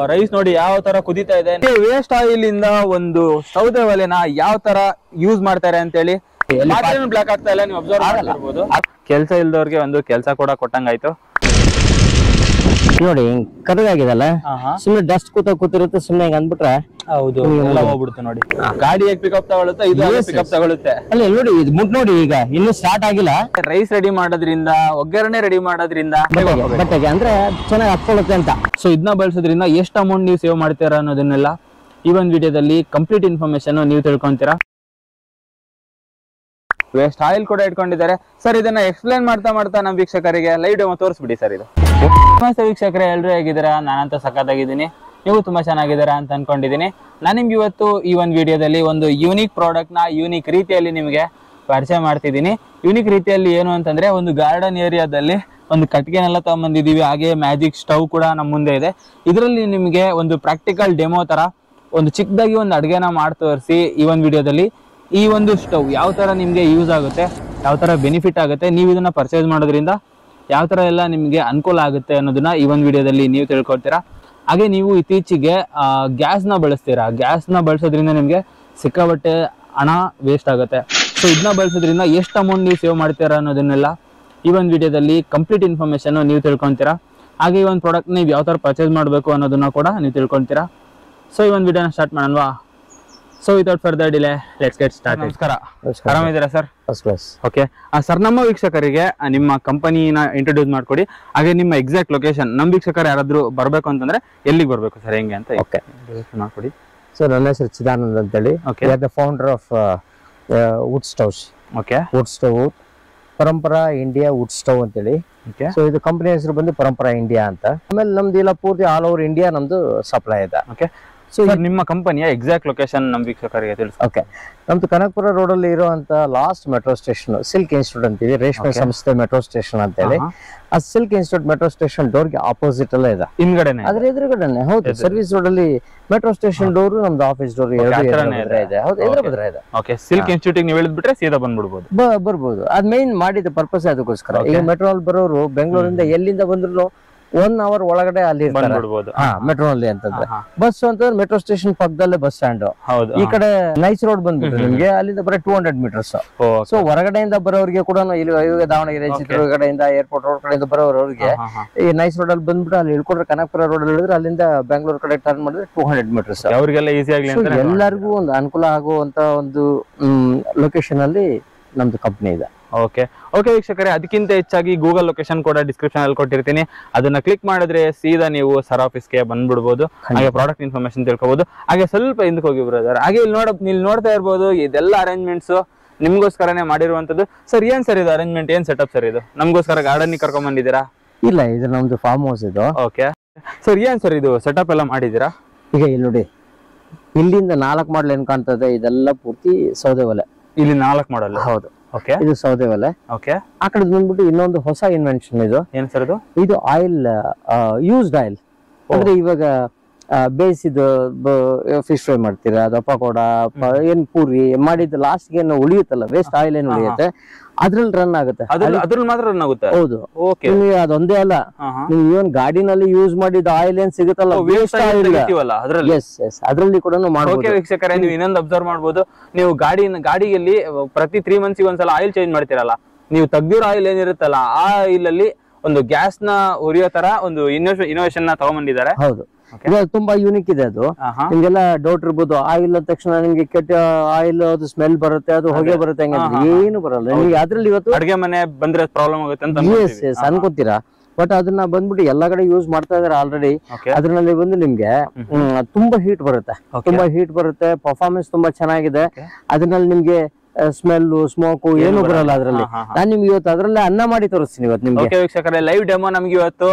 Rice ನೋಡಿ ಯಾವ ತರ ಕುದೀತಾ ಇದೆ. ವೇಸ್ಟ್ ಆಯಿಲ್ ಇಂದ ಒಂದು ಸೌದೆ ಒಲೆನ ಯಾವ ತರ ಯೂಸ್ ಮಾಡ್ತಾರೆ ಅಂತ ಹೇಳಿ ಬ್ಲಾಕ್ ಆಗ್ತಾ ಇಲ್ಲ, ನೀವು ಅಬ್ಸರ್ವ್ ಮಾಡಬಹುದು. ಕೆಲಸ ಇಲ್ದವ್ರಿಗೆ ಒಂದು ಕೆಲಸ ಕೂಡ ಕೊಟ್ಟಂಗಾಯ್ತು. ನೋಡಿ ಕರಗಾಗಿದಲ್ಲ, ಸುಮ್ನೆ ಡಸ್ಟ್ ಕೂತಿರುತ್ತೆ, ಸುಮ್ನೆ ಹಿಂಗ್ ಅಂದ್ಬಿಟ್ರೆ ಹೌದು ಎಲ್ಲ ಹೋಗ್ಬಿಡುತ್ತೆ. ನೋಡಿ ಗಾಡಿ ಹೇಗೆ ಪಿಕಪ್ ತಗೊಳುತ್ತೆ, ಇದು ಪಿಕಪ್ ತಗೊಳುತ್ತೆ. ಅಲ್ಲ ನೋಡಿ ಇದು ಮುಟ್ ನೋಡಿ, ಈಗ ಇನ್ನು ಸ್ಟಾರ್ಟ್ ಆಗಿಲ್ಲ. ರೈಸ್ ರೆಡಿ ಮಾಡೋದ್ರಿಂದ, ಒಗ್ಗರಣೆ ರೆಡಿ ಮಾಡೋದ್ರಿಂದ ಬಟ್ಟೆಗೆ ಅಂದ್ರೆ ಚೆನ್ನಾಗಿ ಹತ್ಕೊಳ್ಳುತ್ತೆ ಅಂತ. ಸೊ ಇದನ್ನ ಬಳಸೋದ್ರಿಂದ ಎಷ್ಟು ಅಮೌಂಟ್ ನೀವು ಸೇವ್ ಮಾಡ್ತೀರಾ ಅನ್ನೋದನ್ನೆಲ್ಲ ಈ ಒಂದು ವಿಡಿಯೋದಲ್ಲಿ ಕಂಪ್ಲೀಟ್ ಇನ್ಫಾರ್ಮೇಶನ್ ನೀವು ತಿಳ್ಕೊಂತೀರಾ. ವೇಸ್ಟ್ ಆಯಿಲ್ ಕೂಡ ಇಟ್ಕೊಂಡಿದ್ದಾರೆ ಸರ್. ಇದನ್ನ ಎಕ್ಸ್ಪ್ಲೈನ್ ಮಾಡ್ತಾ ನಮ್ಮ ವೀಕ್ಷಕರಿಗೆ ಲೈವ್ ಡೆಮೋ ತೋರಿಸ್ಬಿಡಿ ಸರ್. ಇದು ನಮಸ್ತೆ ವೀಕ್ಷಕರೇ, ಎಲ್ಲರೂ ಹೇಗಿದ್ದೀರಾ? ನಾನಂತ ಸಖತ್ತಾಗಿದ್ದೀನಿ, ನೀವು ತುಂಬಾ ಚೆನ್ನಾಗಿದ್ದೀರಾ ಅಂತ ಅನ್ಕೊಂಡಿದ್ದೀನಿ. ನಾನು ನಿಮ್ಗೆ ಇವತ್ತು ಈ ಒಂದು ವಿಡಿಯೋದಲ್ಲಿ ಒಂದು ಯೂನಿಕ್ ಪ್ರಾಡಕ್ಟ್ ನ ಯೂನಿಕ್ ರೀತಿಯಲ್ಲಿ ನಿಮಗೆ ಪರಿಚಯ ಮಾಡ್ತಿದ್ದೀನಿ. ಯೂನಿಕ್ ರೀತಿಯಲ್ಲಿ ಏನು ಅಂತಂದ್ರೆ, ಒಂದು ಗಾರ್ಡನ್ ಏರಿಯಾದಲ್ಲಿ ಒಂದು ಕಟ್ಟಿಗೆನೆಲ್ಲ ತಗೊಂಡ್ಬಂದಿದ್ದೀವಿ. ಹಾಗೆ ಮ್ಯಾಜಿಕ್ ಸ್ಟವ್ ಕೂಡ ನಮ್ಮ ಮುಂದೆ ಇದೆ. ಇದರಲ್ಲಿ ನಿಮಗೆ ಒಂದು ಪ್ರಾಕ್ಟಿಕಲ್ ಡೆಮೋ ತರ ಒಂದು ಚಿಕ್ಕದಾಗಿ ಒಂದು ಅಡುಗೆನ ಮಾಡಿ ತೋರಿಸಿ ಈ ಒಂದು ವಿಡಿಯೋದಲ್ಲಿ ಈ ಒಂದು ಸ್ಟವ್ ಯಾವ ತರ ನಿಮ್ಗೆ ಯೂಸ್ ಆಗುತ್ತೆ, ಯಾವ ತರ ಬೆನಿಫಿಟ್ ಆಗುತ್ತೆ, ನೀವು ಇದನ್ನ ಪರ್ಚೇಸ್ ಮಾಡೋದ್ರಿಂದ ಯಾವ ತರ ಎಲ್ಲ ನಿಮ್ಗೆ ಅನುಕೂಲ ಆಗುತ್ತೆ ಅನ್ನೋದನ್ನ ಈ ಒಂದು ವಿಡಿಯೋದಲ್ಲಿ ನೀವು ತಿಳ್ಕೊಳ್ತೀರಾ. ಹಾಗೆ ನೀವು ಇತ್ತೀಚೆಗೆ ಗ್ಯಾಸ್ನ ಬಳಸ್ತೀರಾ. ಗ್ಯಾಸ್ನ ಬಳಸೋದ್ರಿಂದ ನಿಮ್ಗೆ ಸಿಕ್ಕಾಪಟ್ಟೆ ಹಣ ವೇಸ್ಟ್ ಆಗುತ್ತೆ. ಸೊ ಇದನ್ನ ಬಳಸೋದ್ರಿಂದ ಎಷ್ಟು ಅಮೌಂಟ್ ನೀವು ಸೇವ್ ಮಾಡ್ತೀರಾ ಅನ್ನೋದನ್ನೆಲ್ಲ ಈ ಒಂದು ವಿಡಿಯೋದಲ್ಲಿ ಕಂಪ್ಲೀಟ್ ಇನ್ಫಾರ್ಮೇಶನ್ ನೀವು ತಿಳ್ಕೊತೀರಾ. ಹಾಗೆ ಈ ಒಂದು ಪ್ರಾಡಕ್ಟ್ ನೀವು ಯಾವ ತರ ಪರ್ಚೇಸ್ ಮಾಡಬೇಕು ಅನ್ನೋದನ್ನ ಕೂಡ ನೀವು ತಿಳ್ಕೊತೀರಾ. ಸೊ ಈ ಒಂದು ವಿಡಿಯೋನ ಸ್ಟಾರ್ಟ್ ಮಾಡೋಣವಾ? So without further delay let's get start. ನಮಸ್ಕಾರ, ಆರಾಮಿದ್ದೀರಾ sir? First class. Okay sir, ನಮ್ಮ ವೀಕ್ಷಕರಿಗೆ ನಿಮ್ಮ ಕಂಪನಿನ ಇಂಟ್ರೊಡ್ಯೂಸ್ ಮಾಡ್ಕೊಡಿ. ಹಾಗೆ ನಿಮ್ಮ ಎಕ್ಸಾಕ್ಟ್ ಲೊಕೇಶನ್, ನಮ್ಮ ವೀಕ್ಷಕರು ಯಾರಾದ್ರೂ ಬರಬೇಕು ಅಂತಂದ್ರೆ ಎಲ್ಲಿಗೆ ಬರಬೇಕು ಸರ್, ಹೆಂಗೆ ಅಂತ ಓಕೆ ಮಾಡ್ಕೊಡಿ. ಸೊ ನನ್ನ ಹೆಸರು ಚಿದಾನಂದ್ ಅಂತೇಳಿ, the founder of wood stoves. Okay, wood stove Parampara India wood stove ಅಂತೇಳಿ. ಸೊ ಇದು ಕಂಪನಿ ಹೆಸರು ಬಂದು ಪರಂಪರಾ ಇಂಡಿಯಾ ಅಂತ. ಆಮೇಲೆ ನಮ್ದು ಇಲ್ಲ ಪೂರ್ತಿ ಆಲ್ ಓವರ್ ಇಂಡಿಯಾ ನಮ್ದು ಸಪ್ಲೈ ಇದೆ. ಓಕೆ, ಸೊ ನಿಮ್ಮ ಕಂಪನಿಯ ಎಕ್ಸಾಕ್ಟ್ ಲೊಕೇಶನ್ ನಮ್ಮ ವೀಕ್ಷಕರಿಗೆ ತಿಳಿಸಿ. ಓಕೆ, ನಮ್ದು ಕನಕಪುರ ರೋಡ್ ಅಲ್ಲಿ ಇರುವಂತ last metro station silk institute ಅಂತೀವಿ, ರೇಷ್ಮೆ ಸಂಸ್ಥೆ ಮೆಟ್ರೋ ಸ್ಟೇಷನ್ ಅಂತ ಹೇಳಿ. ಆ silk institute metro station door ಗೆ ಆಪೋಸಿಟ್ ಅಲ್ಲೇ ಇದೆ, ಹಿಂದ್ಗಡೆನೆ, ಅದ್ರ ಎದುರುಗಡೆನೆ. ಹೌದು, ಸರ್ವಿಸ್ ರೋಡ್ ಅಲ್ಲಿ ಮೆಟ್ರೋ ಸ್ಟೇಷನ್ ಡೋರ್, ನಮ್ದು ಆಫೀಸ್ ಡೋರ್ ಇದೆ. ಹೌದು, ಎದುರು ಇದೆ. ಓಕೆ, ಸಿಲ್ಕ್ ಇನ್ಸ್ಟಿಟ್ಯೂಟ್ ನೀವು ಹೇಳಿದ್ಬಿಟ್ರೆ ಸೀದಾ ಬಂದ್ಬಿಡ್ಬೋದು. ಬರ್ಬೋದು. ಅದ್ ಮೇನ್ ಮಾಡಿದ ಪರ್ಪಸ್ ಅದಕ್ಕೋಸ್ಕರ. ಈಗ ಮೆಟ್ರೋ ಅಲ್ಲಿ ಬರೋರು ಬೆಂಗಳೂರಿಂದ ಎಲ್ಲಿಂದ ಬಂದ್ರು 1 hour ಒಳಗಡೆ ಅಲ್ಲಿ ಮೆಟ್ರೋ ಅಲ್ಲಿ ಅಂತಂದ್ರೆ. ಬಸ್ ಅಂತಂದ್ರೆ ಮೆಟ್ರೋ ಸ್ಟೇಷನ್ ಪಕ್ಕದಲ್ಲೇ ಬಸ್ ಸ್ಟ್ಯಾಂಡ್. ಈ ಕಡೆ ನೈಸ್ ರೋಡ್ ಬಂದ್ಬಿಟ್ರೆ ನಿಮ್ಗೆ ಅಲ್ಲಿಂದ ಬರೀ 200 meters. ಸೊ ಹೊರಗಡೆಯಿಂದ ಬರೋರಿಗೆ ಕೂಡ ಇಲ್ಲಿ ದಾವಣಗೆರೆ ಚಿತ್ರದುರ್ಗಡೆಯಿಂದ ಏರ್ಪೋರ್ಟ್ ರೋಡ್ ಕಡೆಯಿಂದ ಬರೋರಿಗೆ ಈ ನೈಸ್ ರೋಡ್ ಅಲ್ಲಿ ಬಂದ್ಬಿಟ್ಟು ಅಲ್ಲಿ ಇಳ್ಕೊಂಡ್ರೆ ಕನಕಪುರ ರೋಡ್ ಅಲ್ಲಿ ಹೇಳಿದ್ರೆ ಅಲ್ಲಿಂದ ಬೆಂಗಳೂರು ಕಡೆ ಟರ್ನ್ ಮಾಡಿದ್ರೆ 200 meters. ಅವರಿಗೆಲ್ಲ ಈಸಿ ಆಗ್ಲಿ, ಎಲ್ಲರಿಗೂ ಒಂದು ಅನುಕೂಲ ಆಗುವಂತ ಒಂದು ಲೊಕೇಶನ್ ಅಲ್ಲಿ ನಮ್ದು ಕಂಪನಿ ಇದೆ. ಓಕೆ ಓಕೆ ವೀಕ್ಷಕರೇ, ಅದಕ್ಕಿಂತ ಹೆಚ್ಚಾಗಿ ಗೂಗಲ್ ಲೊಕೇಶನ್ ಕೂಡ ಡಿಸ್ಕ್ರಿಪ್ಷನ್ ಅಲ್ಲಿ ಕೊಟ್ಟಿರ್ತೀನಿ. ಅದನ್ನ ಕ್ಲಿಕ್ ಮಾಡಿದ್ರೆ ಸೀದಾ ನೀವು ಸರ್ ಆಫೀಸ್ಗೆ ಬಂದ್ಬಿಡ್ಬೋದು. ಹಾಗೆ ಪ್ರಾಡಕ್ಟ್ ಇನ್ಫಾರ್ಮೇಶನ್ ತಿಳ್ಕೊಬಹುದು. ಹಾಗೆ ಸ್ವಲ್ಪ ಹಿಂದಕ್ಕೆ ಹೋಗಿ ಬ್ರದರ್. ಹಾಗೆ ಇಲ್ಲಿ ನೋಡ್ತಾ ಇರ್ಬೋದು, ಇದೆಲ್ಲ ಅರೇಂಜ್ಮೆಂಟ್ಸ್ ನಿಮ್ಗೋಸ್ಕರನೇ ಮಾಡಿರುವಂತದ್ದು. ಸರ್ ಏನ್ ಸರ್ ಇದು ಅರೇಂಜ್ಮೆಂಟ್, ಏನ್ ಸೆಟಪ್ ಸರ್ ಇದು? ನಮ್ಗೋಸ್ಕರ ಗಾರ್ಡನ್ ಕರ್ಕೊಂಡ್ ಬಂದಿದ್ದೀರಾ? ಇಲ್ಲ, ಇದು ನಮ್ದು ಫಾರ್ಮ್ ಹೌಸ್ ಇದು. ಓಕೆ ಸರ್, ಏನ್ ಸರ್ ಇದು ಸೆಟಪ್ ಎಲ್ಲ ಮಾಡಿದೀರಾ? ಈಗ ಇಲ್ಲಿ ನೋಡಿ, ಇಲ್ಲಿಂದ 4 ಮಾಡಲ್ ಏನ್ ಕಾಣ್ತದೆ, ಇದೆಲ್ಲ ಪೂರ್ತಿ ಸೌದೆ ಒಲೆ. ಇಲ್ಲಿ 4 ಮಾಡಲ್? ಹೌದು. ಓಕೆ, ಇದು ಸೌದೆ ಒಲೆ. ಓಕೆ, ಆ ಕಡೆ ಬಂದ್ಬಿಟ್ಟು ಇನ್ನೊಂದು ಹೊಸ ಇನ್ವೆನ್ಷನ್ ಇದು. ಏನ್ ಸರ್ ಇದು? ಇದು ಆಯಿಲ್, ಯೂಸ್ಡ್ ಆಯಿಲ್. ಅಂದ್ರೆ ಇವಾಗ ಬೇಯಿಸಿದ ಫಿಶ್ ಫ್ರೈ ಮಾಡ್ತೀರಾ, ಅದು ಪಕೋಡ, ಏನ್ ಪೂರಿ ಮಾಡಿದ ಲಾಸ್ಟ್ ಏನು ಉಳಿಯುತ್ತಲ್ಲ, ವೇಸ್ಟ್ ಆಯಿಲ್ ಏನ್ ಉಳಿಯುತ್ತೆ, ಅದ್ರಲ್ಲಿ ರನ್ ಆಗುತ್ತೆ. ಅದ್ರಲ್ಲಿ ಮಾತ್ರ ರನ್ ಆಗುತ್ತೆ? ಹೌದು. ಅದೊಂದೇ ಅಲ್ಲ, ನೀವು ಇವನ್ ಗಾಡಿನಲ್ಲಿ ಯೂಸ್ ಮಾಡಿದ ಆಯಿಲ್ ಏನ್ ಸಿಗುತ್ತಲ್ಲ, ವೇಸ್ಟ್ ಆಯಿಲ್ ಅದ್ರಲ್ಲಿ ಕೂಡ ಮಾಡಬಹುದು. ವೀಕ್ಷಕರೇ, ನೀವು ಇನ್ನೊಂದು ಅಬ್ಸರ್ವ್ ಮಾಡಬಹುದು, ನೀವು ಗಾಡಿಯಲ್ಲಿ ಪ್ರತಿ 3 months ಒಂದ್ಸಲ ಆಯಿಲ್ ಚೇಂಜ್ ಮಾಡ್ತೀರಲ್ಲ, ನೀವು ತೆಗ್ದಿರೋ ಆಯಿಲ್ ಏನಿರುತ್ತಲ್ಲ, ಆ ಆಯಿಲ್ ಅಲ್ಲಿ ಒಂದು ಗ್ಯಾಸ್ ನ ಉರಿಯೋ ತರ ಒಂದು ಇನೋವೇಷನ್ ನ ತಗೊಂಡ್ಬಂದಿದ್ದಾರೆ. ಹೌದು, ತುಂಬಾ ಯೂನಿಕ್ ಇದೆ ಅದು. ನಿಮ್ಗೆಲ್ಲ ಡೌಟ್ ಇರ್ಬೋದು, ಆಯಿಲ್ ಅಂದ ತಕ್ಷಣ ನಿಮ್ಗೆ ಕೆಟ್ಟ ಆಯಿಲ್, ಅದು ಸ್ಮೆಲ್ ಬರುತ್ತೆ, ಅದು ಹೊಗೆ ಬರುತ್ತೆ, ಏನು ಬರಲ್ಲ ನಿಮ್ಗೆ. ಅದ್ರಲ್ಲಿ ಇವತ್ತು ಅಡಿಗೆ ಮನೆ ಬಂದ್ರೆ ಪ್ರಾಬ್ಲಮ್ ಆಗುತ್ತೆ ಅಂತ ಅನ್ಕೋತೀರಾ, ಬಟ್ ಅದನ್ನ ಬಂದ್ಬಿಟ್ಟು ಎಲ್ಲಾ ಕಡೆ ಯೂಸ್ ಮಾಡ್ತಾ ಇದಾರೆ ಆಲ್ರೆಡಿ. ಅದ್ರಲ್ಲಿ ಬಂದು ನಿಮ್ಗೆ ತುಂಬಾ ಹೀಟ್ ಬರುತ್ತೆ, ಪರ್ಫಾರ್ಮೆನ್ಸ್ ತುಂಬಾ ಚೆನ್ನಾಗಿದೆ. ಅದ್ರಲ್ಲಿ ನಿಮ್ಗೆ ಸ್ಮೆಲ್, ಸ್ಮೋಕ್ ಏನು ಬರಲ್ಲ ಅದ್ರಲ್ಲಿ. ನಾನ್ ನಿಮ್ಗೆ ಇವತ್ತು ಅದ್ರಲ್ಲೇ ಅನ್ನ ಮಾಡಿ ತೋರಿಸ್ತೀನಿ ಇವತ್ತು ನಿಮ್ಗೆ. ವೀಕ್ಷಕರೇ, ಲೈವ್ ಡೆಮೋ ನಮ್ಗೆ ಇವತ್ತು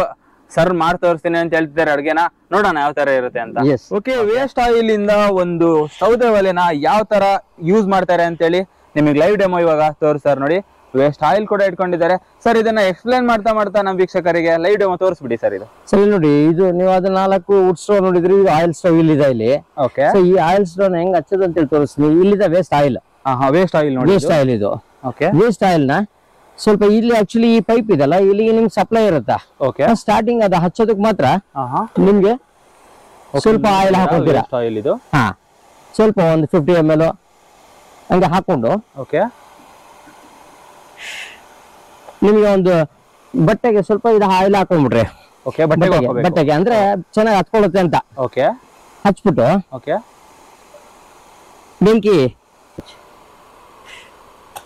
ಸರ್ ಮಾಡಿ ತೋರಿಸ್ತೀನಿ ಅಂತ ಹೇಳ್ತಿದ್ದಾರೆ. ಅಡ್ಗೆನ ನೋಡೋಣ ಯಾವ ತರ ಇರುತ್ತೆ ಅಂತ. ಓಕೆ, ವೇಸ್ಟ್ ಆಯಿಲ್ ಇಂದ ಒಂದು ಸೌದೆ ಒಲೆನ ಯಾವ ತರ ಯೂಸ್ ಮಾಡ್ತಾರೆ ಅಂತ ಹೇಳಿ ನಿಮಗೆ ಲೈವ್ ಡೆಮೋ ಇವಾಗ ತೋರಿಸ್ತಾರೆ. ನೋಡಿ, ವೇಸ್ಟ್ ಆಯಿಲ್ ಕೂಡ ಇಟ್ಕೊಂಡಿದ್ದಾರೆ. ಸರ್ ಇದನ್ನ ಎಕ್ಸ್ಪ್ಲೈನ್ ಮಾಡ್ತಾ ನಮ್ಮ ವೀಕ್ಷಕರಿಗೆ ಲೈವ್ ಡೆಮೋ ತೋರಿಸ್ಬಿಡಿ ಸರ್. ಇದು ಸರಿ ನೋಡಿ, ಇದು ನೀವು ಅದು 4 ವುಡ್ ಸ್ಟವ್ ನೋಡಿದ್ರಿ, ಇದು ಆಯಿಲ್ ಸ್ಟವ್ ಇಲ್ಲಿದೆ ಇಲ್ಲಿ. ಓಕೆ, ಈ ಆಯಿಲ್ ಸ್ಟವ್ ಹೆಂಗ್ ಹಚ್ಚೋದು ಅಂತ ಹೇಳಿ ತೋರಿಸ್ತೀನಿ. ಇಲ್ಲಿದೆ ವೇಸ್ಟ್ ಆಯಿಲ್. ವೇಸ್ಟ್ ಆಯಿಲ್ ನೋಡಿ, ವೇಸ್ಟ್ ಆಯಿಲ್ ಇದು. ಓಕೆ, ವೇಸ್ಟ್ ಆಯಿಲ್ ನ ಸ್ವಲ್ಪ ಇಲ್ಲಿ ಆಕ್ಚುಲಿ ಈ ಪೈಪ್ ಇದೆಲ್ಲ, ಇಲ್ಲಿಗೆ ನಿಮ್ಗೆ ಸಪ್ಲೈ ಇರುತ್ತಾ. ಓಕೆ, ಸ್ಟಾರ್ಟಿಂಗ್ ಅದು ಹಚ್ಚೋದಕ್ ಮಾತ್ರ ನಿಮ್ಗೆ ಸ್ವಲ್ಪ ಆಯಿಲ್ ಹಾಕೊಳ್ತೀರಾ. ಆಯಿಲ್ ಇದು ಹಾ, ಸ್ವಲ್ಪ ಒಂದು 50 ml ಹಂಗೆ ಹಾಕೊಂಡು ಓಕೆ ನಿಮ್ಗೆ ಒಂದು ಬಟ್ಟೆಗೆ ಸ್ವಲ್ಪ ಇದು ಆಯಿಲ್ ಹಾಕೊಂಡ್ಬಿಟ್ರಿ. ಓಕೆ ಬಟ್ಟೆಗೆ ಅಂದ್ರೆ ಚೆನ್ನಾಗಿ ಹತ್ಕೊಳ್ಳುತ್ತೆ ಅಂತ. ಓಕೆ ಹಚ್ಬಿಟ್ಟು ಓಕೆ ಬೆಂಕಿ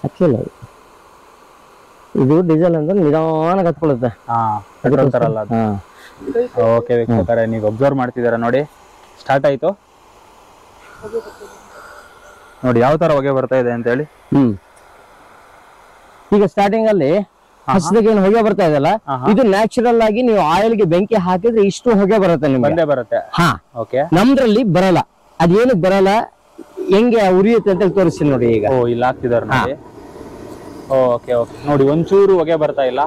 ಹಚ್ಚಿಲ್ಲ, ಇದು ಡೀಸೆಲ್ ಅಂದ್ರೆ ನಿಧಾನಕ್ಕೆ ಹತ್ಕೊಳ್ಳುತ್ತೆ. ಪೆಟ್ರೋಲ್ ತರಲ್ಲ ಅದು. ಓಕೆ ವೀಕ್ಷಕರೇ, ನೀವು ಅಬ್ಸರ್ವ್ ಮಾಡ್ತಿದ್ದೀರಾ ನೋಡಿ, ಸ್ಟಾರ್ಟ್ ಆಯ್ತು ನೋಡಿ ಯಾವ ತರ ಹೊಗೆ ಬರ್ತಾ ಇದೆ ಅಂತ ಹೇಳಿ. ಈಗ ಸ್ಟಾರ್ಟಿಂಗ್ ಅಲ್ಲಿ ಹಸಿದಾಗ ಏನು ಹೊಗೆ ಬರ್ತಾ ಇದೆಯಲ್ಲ, ಇದು ನ್ಯಾಚುರಲ್ ಆಗಿ ನೀವು ಆಯಿಲ್ ಗೆ ಬೆಂಕಿ ಹಾಕಿದ್ರೆ ಇಷ್ಟು ಹೊಗೆ ಬರುತ್ತೆ ನಿಮ್ಗೆ. ಬಂದೇ ಬರುತ್ತೆ. ಹಾ, ಓಕೆ. ನಮ್ದ್ರಲ್ಲಿ ಬರಲ್ಲ. ಅದೇನಕ್ಕೆ ಬರಲ್ಲ, ಹೆಂಗೆ ಉರಿಯುತ್ತೆ ಅಂತ ತೋರಿಸ್ತೀನಿ ನೋಡಿ. ಈಗ ಇಲ್ಲಿ ಹಾಕ್ತಿದಾರೆ ನೋಡಿ. ಓಕೆ ಓಕೆ ನೋಡಿ, ಒಂಚೂರು ಹೊಗೆ ಬರ್ತಾ ಇಲ್ಲ.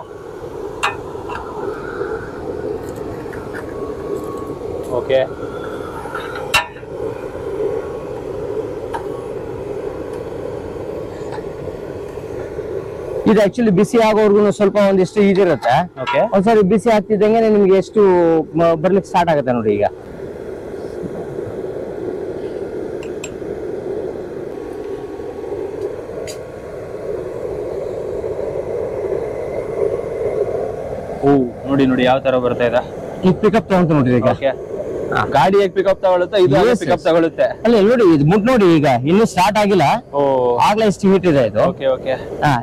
ಓಕೆ ಇದು ಆಕ್ಚುಲಿ ಬಿಸಿ ಆಗೋವರೆಗೂ ಸ್ವಲ್ಪ ಒಂದಿಷ್ಟು ಇದಿರುತ್ತೆ. ಓಕೆ, ಒಂದ್ಸರಿ ಬಿಸಿ ಆಗ್ತಿದ್ದಂಗೆ ನಿಮ್ಗೆ ಎಷ್ಟು ಬರ್ಲಿಕ್ಕೆ ಸ್ಟಾರ್ಟ್ ಆಗುತ್ತೆ ನೋಡಿ. ಈಗ ನೋಡಿ ನೋಡಿ ಯಾವ ತರ ಬರ್ತಾ ಇದೆ. ಈ ಪಿಕಪ್ ತಗೊಂತ ನೋಡಿ. ಈಗ ಗಾಡಿ ಹೇಗೆ ಪಿಕಪ್ ತಗೊಳುತ್ತೆ, ಇದು ಪಿಕಪ್ ತಗೊಳುತ್ತೆ. ಅಲ್ಲ ನೋಡಿ, ಇದು ಮುಟ್ ನೋಡಿ, ಈಗ ಇನ್ನೂ ಸ್ಟಾರ್ಟ್ ಆಗಿಲ್ಲ, ಆಗ್ಲೇ ಇಷ್ಟು ಹೀಟ್ ಇದೆ ಇದು. ಓಕೆ ಓಕೆ,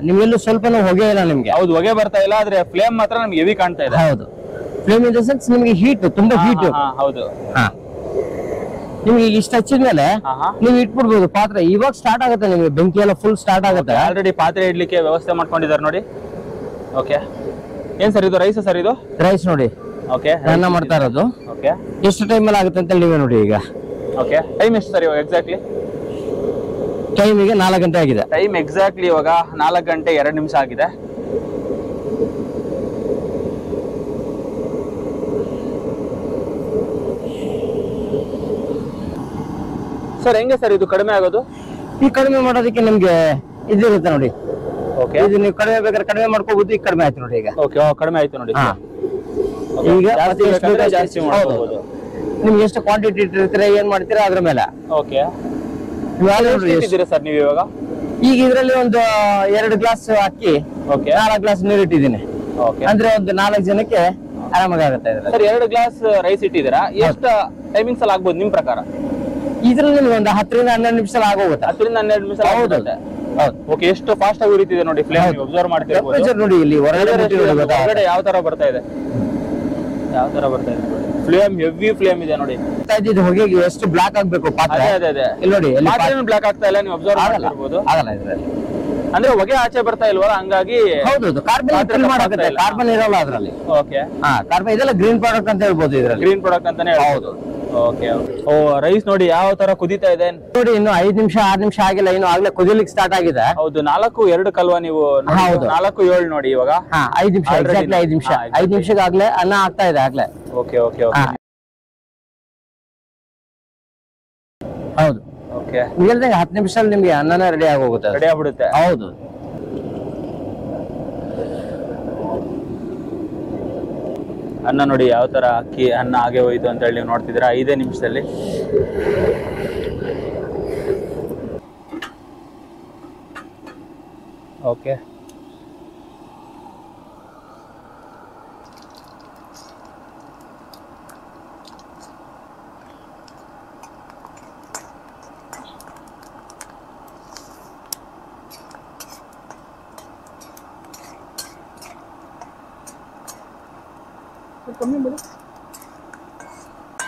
ನಿಮ್ಗೆಲ್ಲೂ ಸ್ವಲ್ಪನೂ ಹೊಗೆ ಇಲ್ಲ ನಿಮ್ಗೆ. ಹೌದು, ಹೊಗೆ ಬರ್ತಾ ಇಲ್ಲ, ಆದ್ರೆ ಫ್ಲೇಮ್ ಮಾತ್ರ ನಮ್ಗೆ ಹೆವಿ ಕಾಣ್ತಾ ಇದೆ. ಹೌದು, ಫ್ಲೇಮ್ ಇನ್ ದ ಸೆನ್ಸ್ ನಿಮ್ಗೆ ಹೀಟ್, ತುಂಬಾ ಹೀಟ್. ಹೌದು, ನಿಮ್ಗೆ ಇಷ್ಟ ಹಚ್ಚಿದ್ಮೇಲೆ ನೀವು ಇಟ್ಬಿಡ್ಬೋದು ಪಾತ್ರೆ. ಇವಾಗ ಸ್ಟಾರ್ಟ್ ಆಗುತ್ತೆ ನಿಮ್ಗೆ, ಬೆಂಕಿ ಎಲ್ಲ ಫುಲ್ ಸ್ಟಾರ್ಟ್ ಆಗುತ್ತೆ. ಆಲ್ರೆಡಿ ಪಾತ್ರೆ ಇಡ್ಲಿಕ್ಕೆ ವ್ಯವಸ್ಥೆ ಮಾಡ್ಕೊಂಡಿದ್ದಾರೆ ನೋಡಿ. ಓಕೆ, ಏನ್ ಸರ್ ಇದು? ರೈಸ್ ಸರ್ ಇದು? ರೈಸ್ ನೋಡಿ. ಓಕೆ, ಅನ್ನ ಮಾಡ್ತಾ ಇರೋದು. ಓಕೆ, ಎಷ್ಟು ಟೈಮ್ ಅಲ್ಲಿ ಆಗುತ್ತೆ ಅಂತ ನೀವೇ ನೋಡಿ. ಈಗ ಓಕೆ, ಟೈಮ್ ಎಷ್ಟು ಸರ್ ಇವಾಗ ಎಕ್ಸಾಕ್ಟ್ಲಿ? ಟೈಮ್ ಈಗ 4 ಗಂಟೆ ಆಗಿದೆ. ಟೈಮ್ ಎಕ್ಸಾಕ್ಟ್ಲಿ ಇವಾಗ 4 ಗಂಟೆ 2 ನಿಮಿಷ ಆಗಿದೆ. ಸರ್ ಹೆಂಗೆ ಸರ್ ಇದು ಕಡಿಮೆ ಆಗೋದು? ಈ ಕಡಿಮೆ ಮಾಡೋದಕ್ಕೆ ನಿಮ್ಗೆ ಇದಿರುತ್ತೆ ನೋಡಿ. ಓಕೆ, ಇದು ನೀವು ಕಡಿಮೆ ಬೇಕಾದ್ರೆ ಕಡಿಮೆ ಮಾಡ್ಕೋಬಹುದು. ಈಗ ಕಡಿಮೆ ಆಯ್ತು ನೋಡಿ. ಈಗ ಓಕೆ, ಕಡಿಮೆ ಆಯ್ತು ನೋಡಿ. ಈಗ ಜಾಸ್ತಿ ಮಾಡ್ಬೋದು. ನಿಮ್ಗೆ ಎಷ್ಟು ಕ್ವಾಂಟಿಟಿ ಇಟ್ಟಿರ್ತೀರಾ, ಏನ್ ಮಾಡ್ತೀರಾ ಅದ್ರ ಮೇಲೆ. ಓಕೆ, ಸರ್ ನೀವು ಇವಾಗ ಈಗ ಇದ್ರಲ್ಲಿ ಒಂದು 2 ಗ್ಲಾಸ್ ಅಕ್ಕಿ, 4 ಗ್ಲಾಸ್ ನೀರು ಇಟ್ಟಿದ್ದೀನಿ. ಅಂದ್ರೆ ಒಂದು 4 ಜನಕ್ಕೆ ಆರಾಮಾಗಿ ಆಗುತ್ತೆ. ಸರ್ 2 ಗ್ಲಾಸ್ ರೈಸ್ ಇಟ್ಟಿದ್ದೀರಾ, ಎಷ್ಟು ಟೈಮಿಂಗ್ಸ್ ಅಲ್ಲಿ ಆಗ್ಬೋದು ನಿಮ್ ಪ್ರಕಾರ? ಇದ್ರಲ್ಲಿ ನಿಮ್ಗೆ ಒಂದು 10 ರಿಂದ 12 ನಿಮಿಷ ಆಗೋಗುತ್ತೆ. 10 ರಿಂದ 12 ನಿಮಿಷ ಆಗುತ್ತೆ. ಓಕೆ, ಎಷ್ಟು ಫಾಸ್ಟ್ ಆಗಿ ಉರಿತಿದೆ ನೋಡಿ ಫ್ಲೇಮ್. ಅಬ್ಸರ್ವ್ ಮಾಡ್ತಿರ್ಬೋದು ನೋಡಿ. ಇಲ್ಲಿ ಹೊರಗಡೆ ಯಾವ ತರ ಬರ್ತಾ ಇದೆ, ಯಾವ ತರ ಬರ್ತಾ ಇದೆ ಫ್ಲೇಮ್. ಹೆವಿ ಫ್ಲೇಮ್ ಇದೆ ನೋಡಿ. ಇದು ಹೊಗೆಗೆ ಎಷ್ಟು ಬ್ಲಾಕ್ ಆಗ್ಬೇಕು ಪಾತ್ರೆ. ಅದೇ ಅದೇ, ಇಲ್ಲಿ ನೋಡಿ, ಬ್ಲಾಕ್ ಆಗ್ತಾ ಇಲ್ಲ. ನೀವು ಅಬ್ಸರ್ವ್ ಮಾಡ್ತಿರ್ಬೋದು. ಆಗಲ್ಲ ಇದ್ರಲ್ಲಿ, ಅಂದ್ರೆ ಹೊಗೆ ಆಚೆ ಬರ್ತಾ ಇಲ್ವಲ್ಲ, ಹಂಗಾಗಿ. ಹೌದು, ಕಾರ್ಬನ್ ಇರಲ್ಲ ಅದ್ರಲ್ಲಿ. ಓಕೆ, ಕಾರ್ಬನ್ ಇದೆಲ್ಲ ಗ್ರೀನ್ ಪ್ರಾಡಕ್ಟ್ ಅಂತ ಹೇಳ್ಬೋದು. ಇದ್ರಲ್ಲಿ ಗ್ರೀನ್ ಪ್ರಾಡಕ್ಟ್ ಅಂತಾನೆ ಹೌದು. ಓಕೆ, ಓ ರೈಸ್ ನೋಡಿ ಯಾವ ತರ ಕುದೀತಾ ಇದೆ ನೋಡಿ. ಇನ್ನು 5 ನಿಮಿಷ 6 ನಿಮಿಷ ಆಗಿಲ್ಲ, ಇನ್ನು ಆಗ್ಲೇ ಕುದಿಲಿಕ್ಕೆ ಸ್ಟಾರ್ಟ್ ಆಗಿದೆ. ಹೌದು, 4-2 ಕಲ್ವಾ ನೀವು? 4-7 ನೋಡಿ ಇವಾಗ. 5 ನಿಮಿಷ, ಎಕ್ಸಾಕ್ಟ್ಲಿ 5 ನಿಮಿಷ. 5 ನಿಮಿಷಕ್ಕೆ ಆಗ್ಲೇ ಅನ್ನ ಆಗ್ತಾ ಇದೆ ಆಗ್ಲೇ. ಓಕೆ ಓಕೆ ಓಕೆ, ಹೌದು. ಓಕೆ, 10 ನಿಮಿಷದಲ್ಲಿ ನಿಮ್ಗೆ ಅನ್ನನೇ ರೆಡಿ ಆಗೋಗುತ್ತೆ. ರೆಡಿ ಆಗ್ಬಿಡುತ್ತೆ. ಹೌದು. ಅನ್ನ ನೋಡಿ ಯಾವ ತರ ಅಕ್ಕಿ ಅನ್ನ ಹಾಗೆ ಹೋಯ್ತು ಅಂತ ಹೇಳಿ ನೀವು ನೋಡ್ತಿದ್ದೀರಾ 5 ನಿಮಿಷದಲ್ಲಿ. ಓಕೆ,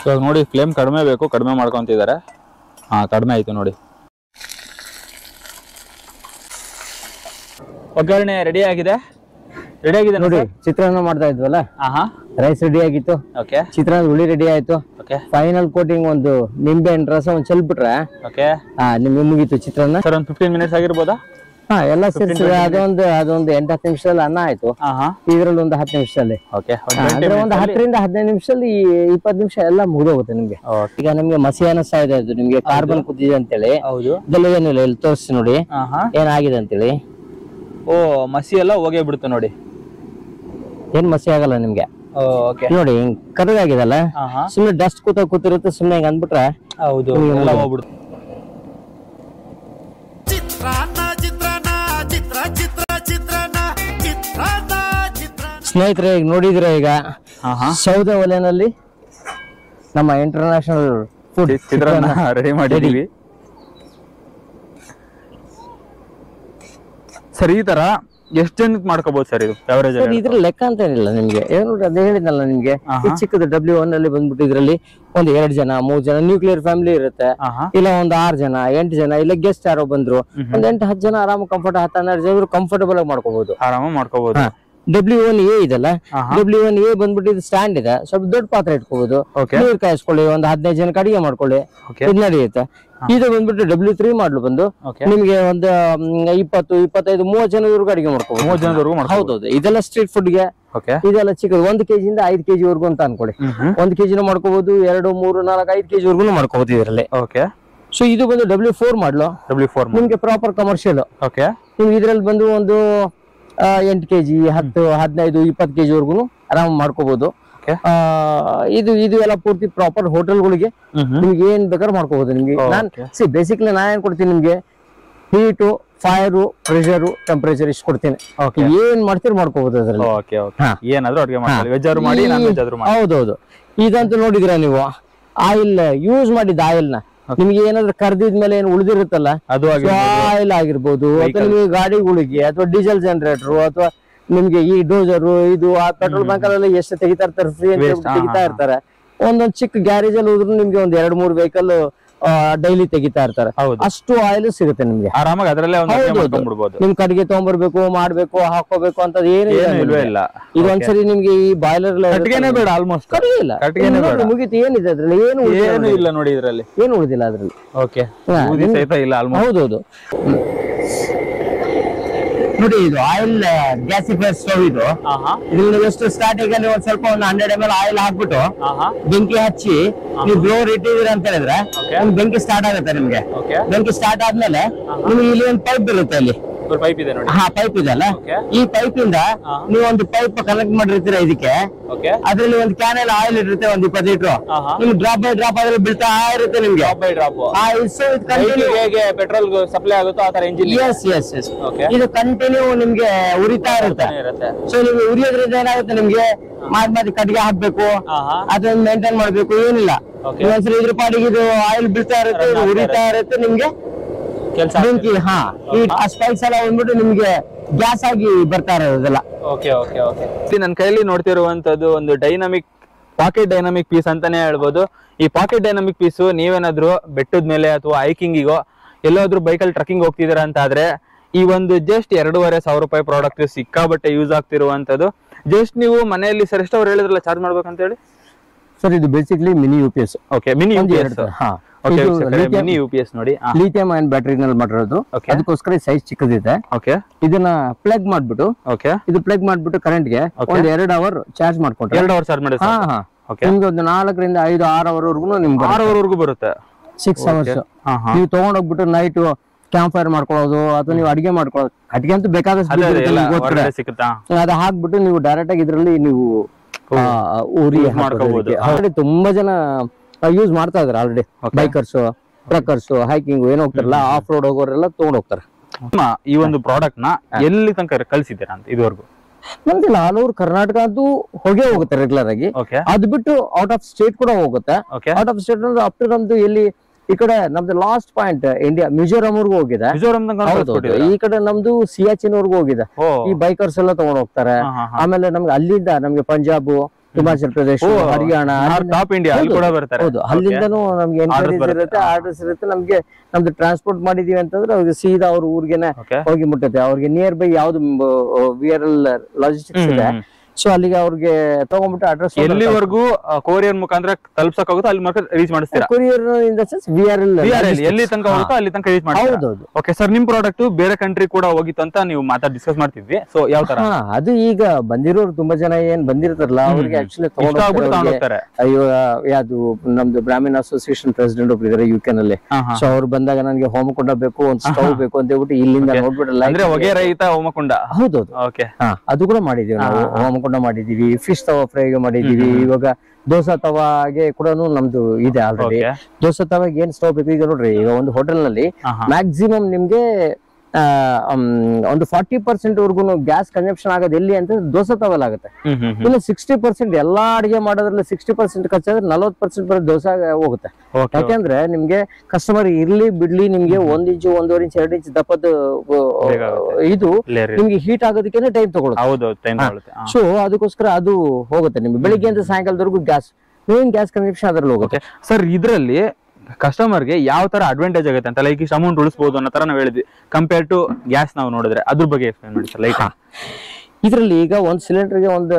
ಇವಾಗ ನೋಡಿ ಫ್ಲೇಮ್ ಕಡಿಮೆ ಬೇಕು, ಕಡಿಮೆ ಮಾಡ್ಕೊಂತಿದ್ದಾರೆ. ಕಡಿಮೆ ಆಯ್ತು ನೋಡಿ. ಒಗ್ಗರಣೆ ರೆಡಿ ಆಗಿದೆ. ನೋಡಿ, ಚಿತ್ರಾನ್ನ ಮಾಡ್ತಾ ಇದ್ವಲ್ಲ, ರೈಸ್ ರೆಡಿ ಆಗಿತ್ತು. ಓಕೆ, ಚಿತ್ರಾನ್ನ ಹುಳಿ ರೆಡಿ ಆಯ್ತು. ಓಕೆ, ಫೈನಲ್ ಕೋಟಿಂಗ್ ಒಂದು ನಿಂಬೆ ಹಣ್ಣು ರಸ ಒಂದ್ ಚೆಲ್ಬಿಟ್ರೆ ಓಕೆ, ನಿಮ್ಗೆ ಮುಗೀತು ಚಿತ್ರಾನ್ನ. ಸರ್ ಒಂದು 15 ಮಿನಿಟ್ಸ್ ಆಗಿರ್ಬೋದಾ? ಎಲ್ಲ ಸೇರಿಸಿ ಅದೊಂದು 8-10 ನಿಮಿಷದಲ್ಲಿ ಅನ್ನ ಆಯ್ತು. ಇದ್ರಲ್ಲಿ ಒಂದು 10 ನಿಮಿಷದಲ್ಲಿ, ಅಂದ್ರೆ ಒಂದು 10 ರಿಂದ 15 ನಿಮಿಷದಲ್ಲಿ 20 ನಿಮಿಷ ಎಲ್ಲ ಮುಗಿದೋಗುತ್ತೆ ನಿಮ್ಗೆ. ಈಗ ನಿಮ್ಗೆ ಮಸಿ ಅನಿಸ್ತಾ ಇದೆ, ಅದು ನಿಮ್ಗೆ ಕಾರ್ಬನ್ ಕುದಿದೆ ಅಂತೇಳಿ. ಇದೆಲ್ಲ ಏನಿಲ್ಲ, ಇಲ್ಲಿ ತೋರಿಸಿ ನೋಡಿ ಏನಾಗಿದೆ ಅಂತೇಳಿ. ಓ, ಮಸಿ ಎಲ್ಲ ಹೋಗೇ ಬಿಡುತ್ತೆ ನೋಡಿ. ಏನ್ ಮಸಿ ಆಗಲ್ಲ ನಿಮ್ಗೆ. ಓಕೆ ನೋಡಿ ಹಿಂಗ್ ಕರಗಾಗಿದಲ್ಲ, ಸುಮ್ನೆ ಡಸ್ಟ್ ಕೂತಿರುತ್ತೆ, ಸುಮ್ನೆ ಹಿಂಗ್ ಅಂದ್ಬಿಟ್ರೆ ಹೌದು ಎಲ್ಲ ಹೋಗ್ಬಿಡುತ್ತೆ. ಸ್ನೇಹಿತರೆ ಈಗ ನೋಡಿದ್ರೆ ಈಗ ಸೌದೆ ಒಲೆನಲ್ಲಿ ನಮ್ಮ ಇಂಟರ್ನ್ಯಾಷನಲ್ ಫುಡ್ ಚಿತ್ರಾನ್ನ ರೆಡಿ ಮಾಡಿದೀವಿ. ಸರ್ ಈ ತರ ಎಷ್ಟು ಜನಕ್ಕೆ ಮಾಡ್ಕೋಬಹುದು ಸರ್ ಇದು ಅವರೇಜ್? ಇದ್ರ ಲೆಕ್ಕ ಅಂತ ಏನಿಲ್ಲ ನಿಮ್ಗೆ, ನೋಡಿ ಅದೇ ಹೇಳಿದ್ನಲ್ಲ ನಿಮ್ಗೆ, ಚಿಕ್ಕದು W1 ಅಲ್ಲಿ ಬಂದ್ಬಿಟ್ಟು ಇದ್ರಲ್ಲಿ ಒಂದ್ 2 ಜನ 3 ಜನ ನ್ಯೂಕ್ಲಿಯರ್ ಫ್ಯಾಮಿಲಿ ಇರುತ್ತೆ, ಇಲ್ಲ ಒಂದ್ 6 ಜನ 8 ಜನ, ಇಲ್ಲ ಗೆಸ್ಟ್ ಯಾರೋ ಬಂದ್ರು ಒಂದ್ 8-10 ಜನ ಆರಾಮ ಕಂಫರ್ಟ್ 10-12 ಜನ ಕಂಫರ್ಟಬಲ್ ಆಗಿ ಮಾಡ್ಕೋಬಹುದು, ಆರಾಮ ಮಾಡ್ಕೋಬಹುದು. W1A ಇದೆಲ್ಲ, W1A ಬಂದ್ಬಿಟ್ಟು ಇದು ಸ್ಟ್ಯಾಂಡ್ ಇದೆ, ಸ್ವಲ್ಪ ದೊಡ್ಡ ಪಾತ್ರೆ ಇಟ್ಕೋಬಹುದು, ನೀರ್ ಕಾಯಿಸ್ಕೊಳ್ಳಿ, ಒಂದ್ 15 ಜನಕ್ಕೆ ಅಡಿಗೆ ಮಾಡ್ಕೊಳ್ಳಿ, ಇದು ನಡೆಯುತ್ತೆ. ಇದು ಬಂದ್ಬಿಟ್ಟು W3 ಮಾಡ್ಲು ಬಂದು ನಿಮ್ಗೆ ಒಂದು 20-25-30 ಜನವರೆಗೂ ಅಡಿಗೆ ಮಾಡ್ಕೋಬಹುದು. ಹೌದೌದು, ಇದೆಲ್ಲ ಸ್ಟ್ರೀಟ್ ಫುಡ್ ಗೆ, ಇದೆಲ್ಲ ಚಿಕ್ಕದು 1 kg ಇಂದ 5 kg ವರ್ಗು ಅಂತ ಅನ್ಕೊಳ್ಳಿ. 1 kg ಮಾಡ್ಕೋಬಹುದು, 2, 3, 4, 5 kg ವರ್ಗು ಮಾಡ್ಕೋಬಹುದು ಇದರಲ್ಲಿ. ಸೊ ಇದು ಬಂದು W4 ಮಾಡ್ಲು, ನಿಮ್ಗೆ ಪ್ರಾಪರ್ ಕಮರ್ಷಿಯಲ್. ನಿಮ್ಗೆ ಇದ್ರಲ್ಲಿ ಬಂದು ಒಂದು 8 kg 10, 15, 20 kg ವರ್ಗು ಆರಾಮ್ ಮಾಡ್ಕೋಬಹುದು. ಇದು ಎಲ್ಲ ಪೂರ್ತಿ ಪ್ರಾಪರ್ ಹೋಟೆಲ್ಗಳಿಗೆ ನಿಮ್ಗೆ ಏನ್ ಬೇಕಾದ್ರೂ ಮಾಡ್ಕೋಬಹುದು. ನಿಮ್ಗೆ ನಾನ್ ಬೇಸಿಕ್ಲಿ ನಾನ್ ಏನ್ ಕೊಡ್ತೀನಿ ನಿಮ್ಗೆ, ಹೀಟು, ಫೈರು, ಪ್ರೆಷರು, ಟೆಂಪರೇಚರ್ ಇಷ್ಟು ಕೊಡ್ತೀನಿ. ಏನ್ ಮಾಡ್ತೀರಿ ಮಾಡ್ಕೋಬಹುದು ಅದ್ರಲ್ಲಿ. ಹೌದೌದು. ಇದಂತೂ ನೋಡಿದಿರ ನೀವು, ಆಯಿಲ್ ಯೂಸ್ ಮಾಡಿದ ಆಯಿಲ್ ನ ನಿಮ್ಗೆ ಏನಾದ್ರು ಕರ್ದಿದ್ಮೇಲೆ ಏನ್ ಉಳಿದಿರುತ್ತಲ್ಲ, ಅದು ಆಯಿಲ್ ಆಗಿರ್ಬೋದು, ಅಥವಾ ನಿಮ್ಗೆ ಗಾಡಿಗಳಿಗೆ ಅಥವಾ ಡೀಸೆಲ್ ಜನರೇಟರ್ ಅಥವಾ ನಿಮ್ಗೆ ಈ ಡೋಸರು ಇದು ಆ ಪೆಟ್ರೋಲ್ ಬಂಕ್ ಅಲ್ಲಿ ಎಷ್ಟು ತೆಗಿತಾ ಇರ್ತಾರೆ, ಫ್ರೀ ಅಂತ ತೆಗಿತಾ ಇರ್ತಾರೆ. ಒಂದೊಂದ್ ಚಿಕ್ಕ ಗ್ಯಾರೇಜ್ ಅಲ್ಲಿ ಹೋದ್ರು ನಿಮ್ಗೆ ಒಂದ್ 2-3 ವೆಹಿಕಲ್ ಡೈಲಿ ತೆಗಿತಾ ಇರ್ತಾರೆ. ಅಷ್ಟು ಆಯಿಲ್ ಸಿಗುತ್ತೆ ನಿಮ್ಗೆ ಆರಾಮಾಗಿ. ಅದರಲ್ಲೇ ನಿಮ್ ಕಡೆಗೆ ತಗೊಂಡ್ಬರ್ಬೇಕು, ಮಾಡ್ಬೇಕು, ಹಾಕೋಬೇಕು ಅಂತ ಏನು ಇಲ್ಲ. ಇದು ಒಂದ್ಸರಿ ನಿಮ್ಗೆ ಈ ಬಾಯ್ಲರ್ ಬೇಡ, ಆಲ್ಮೋಸ್ಟ್ ಕಡಿಗೆ ಮುಗಿತು. ಏನಿದೆ ಅದ್ರಲ್ಲಿ? ಏನು ಇಲ್ಲ ನೋಡಿ, ಇದ್ರಲ್ಲಿ ಏನು ಉಳಿದಿಲ್ಲ ಅದ್ರಲ್ಲಿ. ಹೌದೌದು ನೋಡಿ, ಇದು ಆಯಿಲ್ ಗ್ಯಾಸಿಫೈರ್ ಸ್ಟವ್ ಇದು. ಇದ್ರಲ್ಲಿ ಎಷ್ಟು ಸ್ಟಾರ್ಟಿಂಗ್ ಅಲ್ಲಿ ಒಂದ್ ಸ್ವಲ್ಪ ಒಂದು 100 ml ಆಯಿಲ್ ಹಾಕ್ಬಿಟ್ಟು ಬೆಂಕಿ ಹಚ್ಚಿ ನೀವು ಬ್ಲೋರ್ ಇಟ್ಟಿದ್ದೀರಾ ಅಂತ ಹೇಳಿದ್ರೆ ಬೆಂಕಿ ಸ್ಟಾರ್ಟ್ ಆಗುತ್ತೆ ನಿಮ್ಗೆ. ಬೆಂಕಿ ಸ್ಟಾರ್ಟ್ ಆದ್ಮೇಲೆ ನಿಮ್ಗೆ ಇಲ್ಲಿ ಒಂದು ಪೈಪ್ ಇರುತ್ತೆ, ಅಲ್ಲಿ ಪೈಪ್ ಇದೆ ನೋಡಿ. ಪೈಪ್ ಇದೆ ಅಲ್ಲ, ಈ ಪೈಪ್ ಇಂದ ನೀವು ಒಂದು ಪೈಪ್ ಕನೆಕ್ಟ್ ಮಾಡಿರ್ತೀರಾ ಇದಕ್ಕೆ. ಅದ್ರಲ್ಲಿ ಒಂದು ಕ್ಯಾನ್ ಆಯಿಲ್ ಇರುತ್ತೆ, ಒಂದು 20 ಲೀಟರ್. ನಿಮ್ಗೆ ಡ್ರಾಪ್ ಬೈ ಡ್ರಾಪ್ ಅದ್ರಲ್ಲಿ ಬೀಳ್ತಾ ಇರುತ್ತೆ ನಿಮ್ಗೆ. ಹೇಗೆ ಪೆಟ್ರೋಲ್ ಸಪ್ಲೈ ಆಗುತ್ತೋ ಆ ತರ ಇಂಜಿನ್. ಇದು ಕಂಟಿನ್ಯೂ ನಿಮ್ಗೆ ಉರಿತಾ ಇರುತ್ತೆ. ಸೊ ನಿಮ್ಗೆ ಉರಿಯೋದ್ರಿಂದ ಏನಾಗುತ್ತೆ, ನಿಮ್ಗೆ ಮಾಡ್ ಕಟ್ಟಿಗೆ ಹಾಕ್ಬೇಕು, ಅದನ್ನ ಮೇಂಟೈನ್ ಮಾಡ್ಬೇಕು, ಏನಿಲ್ಲ. ಒಂದ್ಸರಿ ಇದ್ರ ಪಾಡಿಗೆ ಇದು ಆಯಿಲ್ ಬೀಳ್ತಾ ಇರುತ್ತೆ, ಉರಿತಾ ಇರುತ್ತೆ ನಿಮ್ಗೆ ಬೆಂಕಿ. ಆ ಸ್ಪೈಕ್ಸ್ ಎಲ್ಲ ಬಂದ್ಬಿಟ್ಟು ನಿಮ್ಗೆ ಗ್ಯಾಸ್ ಆಗಿ ಬರ್ತಾ ಇರೋದೆಲ್ಲ. ನನ್ನ ಕೈಯಲ್ಲಿ ನೋಡ್ತಿರುವಂತದ್ದು ಒಂದು ಪಾಕೆಟ್ ಡೈನಾಮಿಕ್ ಪೀಸ್ ಅಂತಾನೆ ಹೇಳ್ಬೋದು. ಈ ಪಾಕೆಟ್ ಡೈನಾಮಿಕ್ ಪೀಸ್ ನೀವೇನಾದ್ರು ಬೆಟ್ಟದ ಮೇಲೆ ಅಥವಾ ಹೈಕಿಂಗಿಗೋ ಎಲ್ಲಾದ್ರೂ ಬೈಕಲ್ಲಿ ಟ್ರಕ್ಕಿಂಗ್ ಹೋಗ್ತಿದ್ದೀರಾ ಅಂತ ಆದ್ರೆ ಈ ಒಂದು ಜಸ್ಟ್ 2,500 ರೂಪಾಯಿ ಪ್ರಾಡಕ್ಟ್ ಸಿಕ್ಕಾಬಟ್ಟೆ ಯೂಸ್ ಆಗ್ತಿರುವಂತದ್ದು. ಜಸ್ಟ್ ನೀವು ಮನೆಯಲ್ಲಿ ಸರ್ ಎಷ್ಟು ಅವ್ರು ಹೇಳಿದ್ರಲ್ಲ ಚಾರ್ಜ್ ಮಾಡ್ಬೇಕಂತ ಹೇಳಿ ಸರ್, ಇದು basically mini UPS. Mini UPS ನೋಡಿ, ಲಿಥಿಯಂ ಅಯನ್ ಬ್ಯಾಟರಿ ನಲ್ಲಿ ಮಾಡಿರೋದು, ಅದಕ್ಕೋಸ್ಕರ ಸೈಜ್ ಚಿಕ್ಕದಿದೆ. ಇದನ್ನ ಪ್ಲಗ್ ಮಾಡ್ಬಿಟ್ಟು ಇದು ಪ್ಲಗ್ ಮಾಡ್ಬಿಟ್ಟು ಕರೆಂಟ್ ಗೆ ಒಂದ್ 2 ಅವರ್ ಚಾರ್ಜ್ ಮಾಡ್ಕೊಂಡ್ರೆ 2 ಅವರ್ ಚಾರ್ಜ್ ಮಾಡಿ ನಿಮ್ಗೆ ಒಂದು 4 ರಿಂದ 5, 6 ಅವರ್ವರೆಗೂ ನಿಮ್ಗೆ 6 ಅವರ್ವರೆಗೂ ಬರುತ್ತೆ. 6 ಅವರ್ಸ್ ನೀವು ತಗೊಂಡೋಗ್ಬಿಟ್ಟು ನೈಟ್ ಕ್ಯಾಂಪ್ ಫೈರ್ ಮಾಡ್ಕೊಳ್ಳೋದು ಅಥವಾ ನೀವು ಅಡಿಗೆ ಮಾಡ್ಕೊಳ್ಳೋದು. ಅಡಿಗೆ ಅಂತೂ ಬೇಕಾದಷ್ಟು ಅದ ಹಾಕ್ಬಿಟ್ಟು ನೀವು ಡೈರೆಕ್ಟ್ ಆಗಿ ಇದ್ರಲ್ಲಿ ನೀವು ಉರಿ ಮಾಡ್ಕೋಬಹುದು. ಆಲ್ರೆಡಿ ತುಂಬಾ ಜನ ಯೂಸ್ ಮಾಡ್ತಾ ಇದಾರೆ ಆಲ್ರೆಡಿ. ಬೈಕರ್ಸ್, ಟ್ರಕ್ಕರ್ಸ್, ಹೈಕಿಂಗ್ ಏನ್ ಹೋಗ್ತಾರಲ್ಲ, ಆಫ್ ರೋಡ್ ಹೋಗೋರೆಲ್ಲ ತಗೊಂಡ್ ಹೋಗ್ತಾರೆ. ಈ ಒಂದು ಪ್ರಾಡಕ್ಟ್ ನ ಎಲ್ಲಿ ತನಕ ಕಳ್ಸಿದ್ದೀರಾ ಅಂತ ಇದುವರೆಗೂ? ನಮ್ದಿಲ್ಲ, ಆಲ್ ಓವರ್ ಕರ್ನಾಟಕ ಅಂತೂ ಹೋಗುತ್ತೆ ರೆಗ್ಯುಲರ್ ಆಗಿ. ಅದು ಬಿಟ್ಟು ಔಟ್ ಆಫ್ ಸ್ಟೇಟ್ ಕೂಡ ಹೋಗುತ್ತೆ. ಔಟ್ ಆಫ್ ಸ್ಟೇಟ್ ಅಂದ್ರೆ ಅಪ್ ಟು ನಮ್ದು ಎಲ್ಲಿ ಈ ಕಡೆ ನಮ್ದು ಲಾಸ್ಟ್ ಪಾಯಿಂಟ್ ಇಂಡಿಯಾ ಮಿಜೋರಾಂ ವರ್ಗೂ ಹೋಗಿದೆ. ಈ ಕಡೆ ನಮ್ದು ಸಿಯಾಚಿನ್ ವರ್ಗೂ ಹೋಗಿದೆ. ಈ ಬೈಕರ್ಸ್ ಎಲ್ಲ ತಗೊಂಡ್ ಹೋಗ್ತಾರೆ. ಆಮೇಲೆ ನಮ್ಗೆ ಅಲ್ಲಿಂದ ನಮ್ಗೆ ಪಂಜಾಬ್, ಹಿಮಾಚಲ್ ಪ್ರದೇಶ, ಹರಿಯಾಣ, ಹೌದು, ಅಲ್ಲಿಂದನೂ ನಮ್ಗೆ ಎನ್ಕ್ವೈರೀಸ್ ಇರುತ್ತೆ, ಆರ್ಡರ್ಸ್ ಇರುತ್ತೆ. ನಮ್ದು ಟ್ರಾನ್ಸ್ಪೋರ್ಟ್ ಮಾಡಿದೀವಿ ಅಂತಂದ್ರೆ ಅವ್ರಿಗೆ ಸೀದಾ ಅವ್ರ ಊರ್ಗೆನೆ ಹೋಗಿ ಮುಟ್ಟುತ್ತೆ. ಅವ್ರಿಗೆ ನಿಯರ್ ಬೈ ಯಾವ್ದು VRL ಲಾಜಿಸ್ಟಿಕ್ಸ್ ಇದೆ, ಸೊ ಅಲ್ಲಿಗೆ ಅವ್ರಿಗೆ ತಗೊಂಡ್ಬಿಟ್ಟು ಅಡ್ರೆಸ್ ಎಲ್ಲಿವರೆಗೂ ಕೊರಿಯರ್ ಮುಖಾಂತರ ತಲುಪಿಸಕ್ಕಾಗುತ್ತೋ ಅಲ್ಲಿ ಮಾತ್ರ ರೀಚ್ ಮಾಡಿಸ್ತೀರಾ? Courier in the sense VRL ಎಲ್ಲಿ ತನಕ ಹೋಗುತ್ತೋ ಅಲ್ಲಿ ತನಕ ರೀಚ್ ಮಾಡ್ತೀರಾ? ಓಕೆ ಸರ್, ನಿಮ್ ಪ್ರಾಡಕ್ಟ್ ಬೇರೆ ಕಂಟ್ರಿ ಕೂಡ ಹೋಗಿತ್ತು ಅಂತ ನೀವು ಡಿಸ್ಕಸ್ ಮಾಡ್ತಿದ್ವಿ. ಸೊ ಯಾವ ತರ? ಅದು ಈಗ ಬಂದಿರೋರು ತುಂಬಾ ಜನ ಏನ್ ಬಂದಿರ್ತಾರಲ್ಲ ಅವ್ರಿಗೆ ಆಕ್ಚುಲಿ ತಗೊಂಡ್ಬಿಟ್ಟು, ಅಯ್ಯೋ ಯಾವ್ದು ನಮ್ದು ಬ್ರಾಹ್ಮಣ ಅಸೋಸಿಯೇಷನ್ ಪ್ರೆಸಿಡೆಂಟ್ ಒಬ್ರು ಇದಾರೆ UK ನಲ್ಲಿ. ಸೊ ಅವ್ರು ಬಂದಾಗ ನನಗೆ ಹೋಮಕುಂಡ ಬೇಕು, ಒಂದ್ ಸ್ಟವ್ ಬೇಕು ಅಂತ ಹೇಳ್ಬಿಟ್ಟು ಇಲ್ಲಿಂದ ನೋಡ್ಬಿಡಲ್ಲ, ಅಂದ್ರೆ ಹೊಗೆ ರಹಿತ ಹೋಮಕುಂಡ. ಹೌದೌದು, ಅದು ಕೂಡ ಮಾಡಿದೀವಿ ನಾವು. ಹೋಮಕುಂಡ ಸಂಪೂರ್ಣ ಮಾಡಿದೀವಿ, ಫಿಶ್ ತವಾ ಫ್ರೈಗೆ ಮಾಡಿದೀವಿ. ಇವಾಗ ದೋಸಾ ತವಾಗೆ ಕೂಡ ನಮ್ದು ಇದೆ ಆಲ್ರೆಡಿ. ದೋಸಾ ತವಾಗೆ ಏನ್ ಸ್ಟವ್ ಬೇಕು, ಈಗ ನೋಡ್ರಿ ಈಗ ಒಂದು ಹೋಟೆಲ್ ನಲ್ಲಿ ಮ್ಯಾಕ್ಸಿಮಮ್ ನಿಮ್ಗೆ ಒಂದು 40% ವರ್ಗು ಗ್ಯಾಸ್ ಕನ್ಸಂಪ್ಷನ್ ಆಗೋದು ಎಲ್ಲಿ ಅಂತ ದೋಸಾ ತವಲ್ ಆಗುತ್ತೆ. ಇನ್ನು 60% ಎಲ್ಲಾ ಅಡಿಗೆ ಮಾಡೋದ್ರಲ್ಲಿ 60% ಖರ್ಚಾದ್ರೆ 40% ಬರೀ ದೋಸೆ ಹೋಗುತ್ತೆ. ಯಾಕೆಂದ್ರೆ ನಿಮ್ಗೆ ಕಸ್ಟಮರ್ ಇರ್ಲಿ ಬಿಡ್ಲಿ ನಿಮ್ಗೆ 1 ಇಂಚು 1.5 ಇಂಚ್ 2 ಇಂಚ್ ದಪ್ಪದ ಇದು ನಿಮ್ಗೆ ಹೀಟ್ ಆಗೋದಕ್ಕೆ ಟೈಮ್ ತಗೊಳುತ್ತೆ. ಸೊ ಅದಕ್ಕೋಸ್ಕರ ಅದು ಹೋಗುತ್ತೆ ನಿಮ್ಗೆ ಬೆಳಿಗ್ಗೆ ಅಂತ ಸಾಯಂಕಾಲದವರೆಗೂ ಮೇನ್ ಗ್ಯಾಸ್ ಕನ್ಸಂಪ್ಷನ್ ಅದ್ರಲ್ಲಿ ಹೋಗುತ್ತೆ. ಸರ್ ಇದ್ರಲ್ಲಿ ಕಸ್ಟಮರ್ಗೆ ಯಾವ ತರ ಅಡ್ವಾಂಟೇಜ್ ಆಗುತ್ತೆ ಅಂತ, ಲೈಕ್ ಇಷ್ಟು ಅಮೌಂಟ್ ಉಳಿಸಬಹುದು ಅನ್ನೋ ತರ ನಾವ್ ಹೇಳಿದ್ವಿ ಕಂಪೇರ್ ಟು ಗ್ಯಾಸ್ ನಾವು ನೋಡಿದ್ರೆ, ಅದ್ರ ಬಗ್ಗೆ ಎಕ್ಸ್ಪ್ಲೈನ್ ಮಾಡಿ ಸರ್. ಲೈಕ್ ಇದ್ರಲ್ಲಿ ಈಗ ಒಂದ್ ಸಿಲಿಂಡರ್ಗೆ ಒಂದು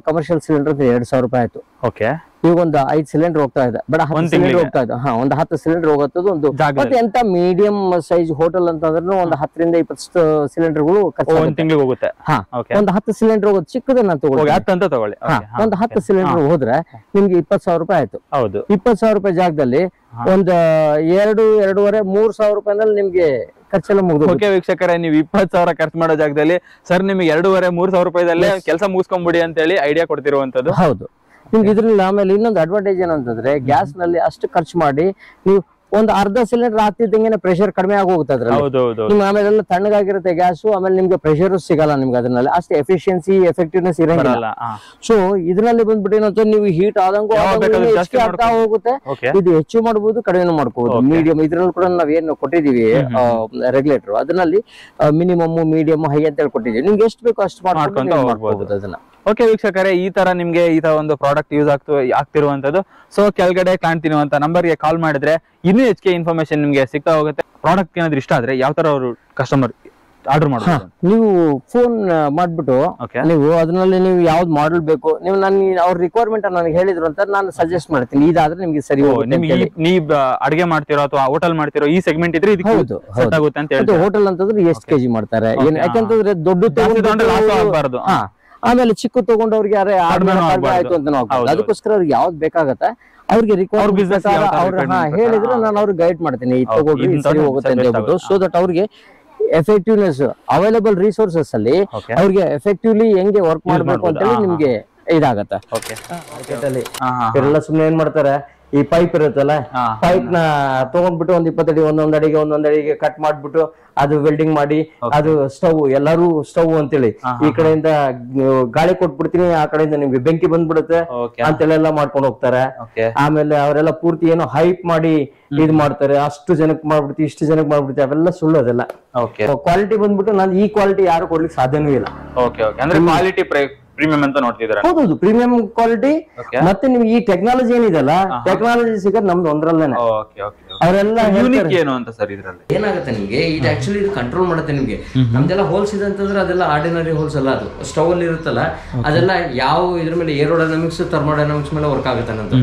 ಕಮರ್ಷಿಯಲ್ ಸಿಲಿಂಡರ್ 2,000 ರೂಪಾಯಿ ಆಯ್ತು. ಓಕೆ, ಈಗ ಒಂದು 5 ಸಿಲಿಂಡರ್ ಹೋಗ್ತಾ ಇದೆ, ಬಟ್ 10 ಸಿಲಿಂಡರ್ ಹೋಗ್ತಾ ಇದೆ. ಒಂದು 10 ಸಿಲಿಂಡರ್ ಹೋಗುತ್ತದೆ ಒಂದು. ಮತ್ತೆ ಎಂತ ಮೀಡಿಯಂ ಸೈಜ್ ಹೋಟೆಲ್ ಅಂತಂದ್ರೆ ಒಂದು 10ರಿಂದ 20 ಸಿಲಿಂಡರ್ಗಳು ಒಂದ್ ತಿಂಗಳಿಗೆ ಹೋಗುತ್ತೆ. ಒಂದು 10 ಸಿಲಿಂಡರ್ ಹೋಗೋದು ಚಿಕ್ಕದನ್ನ ತಗೊಳ್ಳಿ. ಒಂದು 10 ಸಿಲಿಂಡರ್ ಹೋದ್ರೆ ನಿಮ್ಗೆ 20,000 ರೂಪಾಯಿ ಆಯ್ತು. 20,000 ರೂಪಾಯಿ ಜಾಗದಲ್ಲಿ ಒಂದು 2-2.5 3,000 ರೂಪಾಯಿನಲ್ಲಿ ನಿಮ್ಗೆ ಖರ್ಚೆಲ್ಲ ಮುಗಿದು. ಓಕೆ ವೀಕ್ಷಕರೇ, ನೀವು 20,000 ಖರ್ಚು ಮಾಡೋ ಜಾಗದಲ್ಲಿ ಸರ್ ನಿಮ್ಗೆ 2.5-3,000 ರೂಪಾಯಿದಲ್ಲೇ ಕೆಲಸ ಮುಗಿಸ್ಕೊಂಡ್ಬಿಡಿ ಅಂತ ಹೇಳಿ ಐಡಿಯಾ ಕೊಡ್ತಿರುವಂತದ್ದು. ಹೌದು. ನಿಮ್ಗೆ ಇದ್ರಲ್ಲಿ ಆಮೇಲೆ ಇನ್ನೊಂದು ಅಡ್ವಾಂಟೇಜ್ ಏನಂತಂದ್ರೆ ಗ್ಯಾಸ್ ನಲ್ಲಿ ಅಷ್ಟು ಖರ್ಚು ಮಾಡಿ ನೀವು ಒಂದು ಅರ್ಧ ಸಿಲಿಂಡರ್ ಹಾಕ್ತಿದ್ದಂಗೆ ಪ್ರೆಷರ್ ಕಡಿಮೆ ಆಗಿ ಹೋಗುತ್ತೆ ಅದ್ರಲ್ಲಿ. ನಿಮ್ಗೆ ಆಮೇಲೆ ತಣ್ಣಗಾಗಿರುತ್ತೆ ಗ್ಯಾಸ್, ಆಮೇಲೆ ನಿಮ್ಗೆ ಪ್ರೆಷರ್ ಸಿಗಲ್ಲ ನಿಮ್ಗೆ ಅದ್ರಲ್ಲಿ ಅಷ್ಟು ಎಫಿಷಿಯನ್ಸಿ ಎಫೆಕ್ಟಿವ್ನೆಸ್ ಇರಂಗಿಲ್ಲ. ಸೊ ಇದ್ರಲ್ಲಿ ಬಂದ್ಬಿಟ್ಟು ಏನಂತ ನೀವು ಹೀಟ್ ಆದಂಗೂ ಆಗ್ತಾ ಹೋಗುತ್ತೆ. ಇದು ಹೆಚ್ಚು ಮಾಡಬಹುದು, ಕಡಿಮೆ ಮಾಡ್ಕೋಬಹುದು. ಮೀಡಿಯಂ ಇದ್ರಲ್ಲಿ ಕೂಡ ನಾವ್ ಏನು ಕೊಟ್ಟಿದೀವಿ ರೆಗ್ಯುಲೇಟರ್, ಅದರಲ್ಲಿ ಮಿನಿಮಮ್ ಮೀಡಿಯಂ ಹೈ ಅಂತ ಹೇಳಿ ಕೊಟ್ಟಿದೀವಿ. ನಿಮ್ಗೆ ಎಷ್ಟು ಬೇಕೋ ಅಷ್ಟು ಮಾಡ್ಕೊಂಡು ಅದನ್ನ. ಓಕೆ ವೀಕ್ಷಕರೇ, ಈ ತರ ನಿಮ್ಗೆ ಈ ತರ ಒಂದು ಪ್ರಾಡಕ್ಟ್ ಯೂಸ್ ಆಗ್ತಿರುವಂತದ್ದು. ಸೊ ಕೆಳಗಡೆ ಕಾಣ್ತಿರುವಂತ ನಂಬರ್ಗೆ ಕಾಲ್ ಮಾಡಿದ್ರೆ ಇನ್ನೂ ಹೆಚ್ಚಿಗೆ ಇನ್ಫಾರ್ಮೇಶನ್ ನಿಮ್ಗೆ ಸಿಗ್ತಾ ಹೋಗುತ್ತೆ. ಪ್ರಾಡಕ್ಟ್ ಏನಾದ್ರು ಇಷ್ಟ ಆದ್ರೆ ಯಾವ ತರ ಅವರು ಕಸ್ಟಮರ್ ಆರ್ಡರ್ ಮಾಡ್ಬೋದು, ನೀವು ಫೋನ್ ಮಾಡ್ಬಿಟ್ಟು ನೀವು ಅದರಲ್ಲಿ ನೀವು ಯಾವ್ದು ಮಾಡಲ್ ಬೇಕು ನೀವು ಅವ್ರ ರಿಕ್ವೈರ್ಮೆಂಟ್ ನನಗೆ ಹೇಳಿದ್ರು ಅಂತ ನಾನು ಸಜೆಸ್ಟ್ ಮಾಡ್ತೀನಿ. ಇದಾದ್ರೆ ನಿಮ್ಗೆ ಸರಿ ನೀವ್ ಅಡಿಗೆ ಮಾಡ್ತಿರೋ ಅಥವಾ ಹೋಟೆಲ್ ಮಾಡ್ತಿರೋ ಈ ಸೆಗ್ಮೆಂಟ್ ಇದ್ರೆ ಆಗುತ್ತೆ ಅಂತ ಹೇಳಿ. ಹೋಟೆಲ್ ಅಂತಂದ್ರೆ ಎಷ್ಟು ಕೆಜಿ ಮಾಡ್ತಾರೆ, ಯಾಕಂತಂದ್ರೆ ದೊಡ್ಡ ಆಮೇಲೆ ಚಿಕ್ಕ ತಗೊಂಡವ್ರಿಗೆ ಆಯ್ತು ಅಂತ ಅದಕ್ಕೋಸ್ಕರ ಅವ್ರಿಗೆ ಯಾವ್ದು ಬೇಕಾಗತ್ತೆ ಅವ್ರಿಗೆ ಹೇಳಿದ್ರೆ ನಾನು ಅವ್ರಿಗೆ ಗೈಡ್ ಮಾಡ್ತೀನಿ, ತಗೊಳ್ರಿ ಸರಿ ಹೋಗುತ್ತೆ ಅಂತ ಹೇಳ್ಬಿಟ್ಟು. ಸೊ ದಟ್ ಅವ್ರಿಗೆ ಎಫೆಕ್ಟಿವ್ನೆಸ್ ಅವೈಲಬಲ್ ರಿಸೋರ್ಸಸ್ ಅಲ್ಲಿ ಅವ್ರಿಗೆ ಎಫೆಕ್ಟಿವ್ಲಿ ಹೆಂಗೆ ವರ್ಕ್ ಮಾಡ್ಬೇಕು ಅಂತ ಹೇಳಿ ನಿಮ್ಗೆ ಇದಾಗತ್ತೆ. ಇವರೆಲ್ಲ ಸುಮ್ನೆ ಏನ್ ಮಾಡ್ತಾರೆ, ಈ ಪೈಪ್ ಇರುತ್ತಲ್ಲ, ಪೈಪ್ ನ ತಗೊಂಡ್ಬಿಟ್ಟು ಒಂದ್ 20 ಅಡಿ ಒಂದೊಂದ್ ಅಡಿಗೆ ಕಟ್ ಮಾಡ್ಬಿಟ್ಟು ಅದು ವೆಲ್ಡಿಂಗ್ ಮಾಡಿ ಅದು ಸ್ಟವ್ ಎಲ್ಲಾರು ಸ್ಟವ್ ಅಂತೇಳಿ ಈ ಕಡೆಯಿಂದ ಗಾಳಿ ಕೊಟ್ಬಿಡ್ತೀನಿ, ಆ ಕಡೆಯಿಂದ ನಿಮ್ಗೆ ಬೆಂಕಿ ಬಂದ್ಬಿಡುತ್ತೆ ಅಂತೇಳಿ ಎಲ್ಲ ಮಾಡ್ಕೊಂಡು ಹೋಗ್ತಾರೆ. ಆಮೇಲೆ ಅವರೆಲ್ಲ ಪೂರ್ತಿ ಏನೋ ಹೈಪ್ ಮಾಡಿ ಇದ್ ಮಾಡ್ತಾರೆ, ಅಷ್ಟು ಜನಕ್ಕೆ ಮಾಡ್ಬಿಡ್ತೀವಿ ಇಷ್ಟು ಜನಕ್ಕೆ ಮಾಡ್ಬಿಡ್ತೀವಿ, ಅವೆಲ್ಲ ಸುಳ್ಳು. ಅದೆಲ್ಲ ಕ್ವಾಲಿಟಿ ಬಂದ್ಬಿಟ್ಟು ನಾನು ಈ ಕ್ವಾಲಿಟಿ ಯಾರು ಕೊಡ್ಲಿಕ್ಕೆ ಸಾಧ್ಯನೂ ಇಲ್ಲ. ಪ್ರೀಮಿಯಂ ಅಂತ ನೋಡ್ತಿದ್ದಾರೆ. ಹೌದು, ಪ್ರೀಮಿಯಂ ಕ್ವಾಲಿಟಿ. ಮತ್ತೆ ನಿಮ್ಗೆ ಈ ಟೆಕ್ನಾಲಜಿ ಏನಿದೆಲ್ಲ ಟೆಕ್ನಾಲಜಿ ಸಿಗೋದು ನಮ್ದು ಒಂದ್ರಲ್ಲೇನೆ. ಅವರೆಲ್ಲ ಏನು ಅಂತ ಸರ್ ಇದ್ರಲ್ಲಿ ಏನಾಗುತ್ತೆ ನಿಮ್ಗೆ ಇದು ಆಕ್ಚುಲಿ ಇದು ಕಂಟ್ರೋಲ್ ಮಾಡುತ್ತೆ ನಿಮ್ಗೆ. ನಮ್ದೆಲ್ಲ ಹೋಲ್ಸ್ ಇದೆ ಅಂತಂದ್ರೆ ಅದೆಲ್ಲ ಆರ್ಡಿನರಿ ಹೋಲ್ಸ್ ಅಲ್ಲ, ಅದು ಸ್ಟವ್ ಅಲ್ಲಿ ಇರುತ್ತಲ್ಲ ಅದೆಲ್ಲ ಯಾವ ಇದ್ರ ಮೇಲೆ ಏರೋಡೈನಮಿಕ್ಸ್ ಥರ್ಮೋಡೈನಮಿಕ್ಸ್ ಮೇಲೆ ವರ್ಕ್ ಆಗುತ್ತೆ ಅನ್ನೋದು.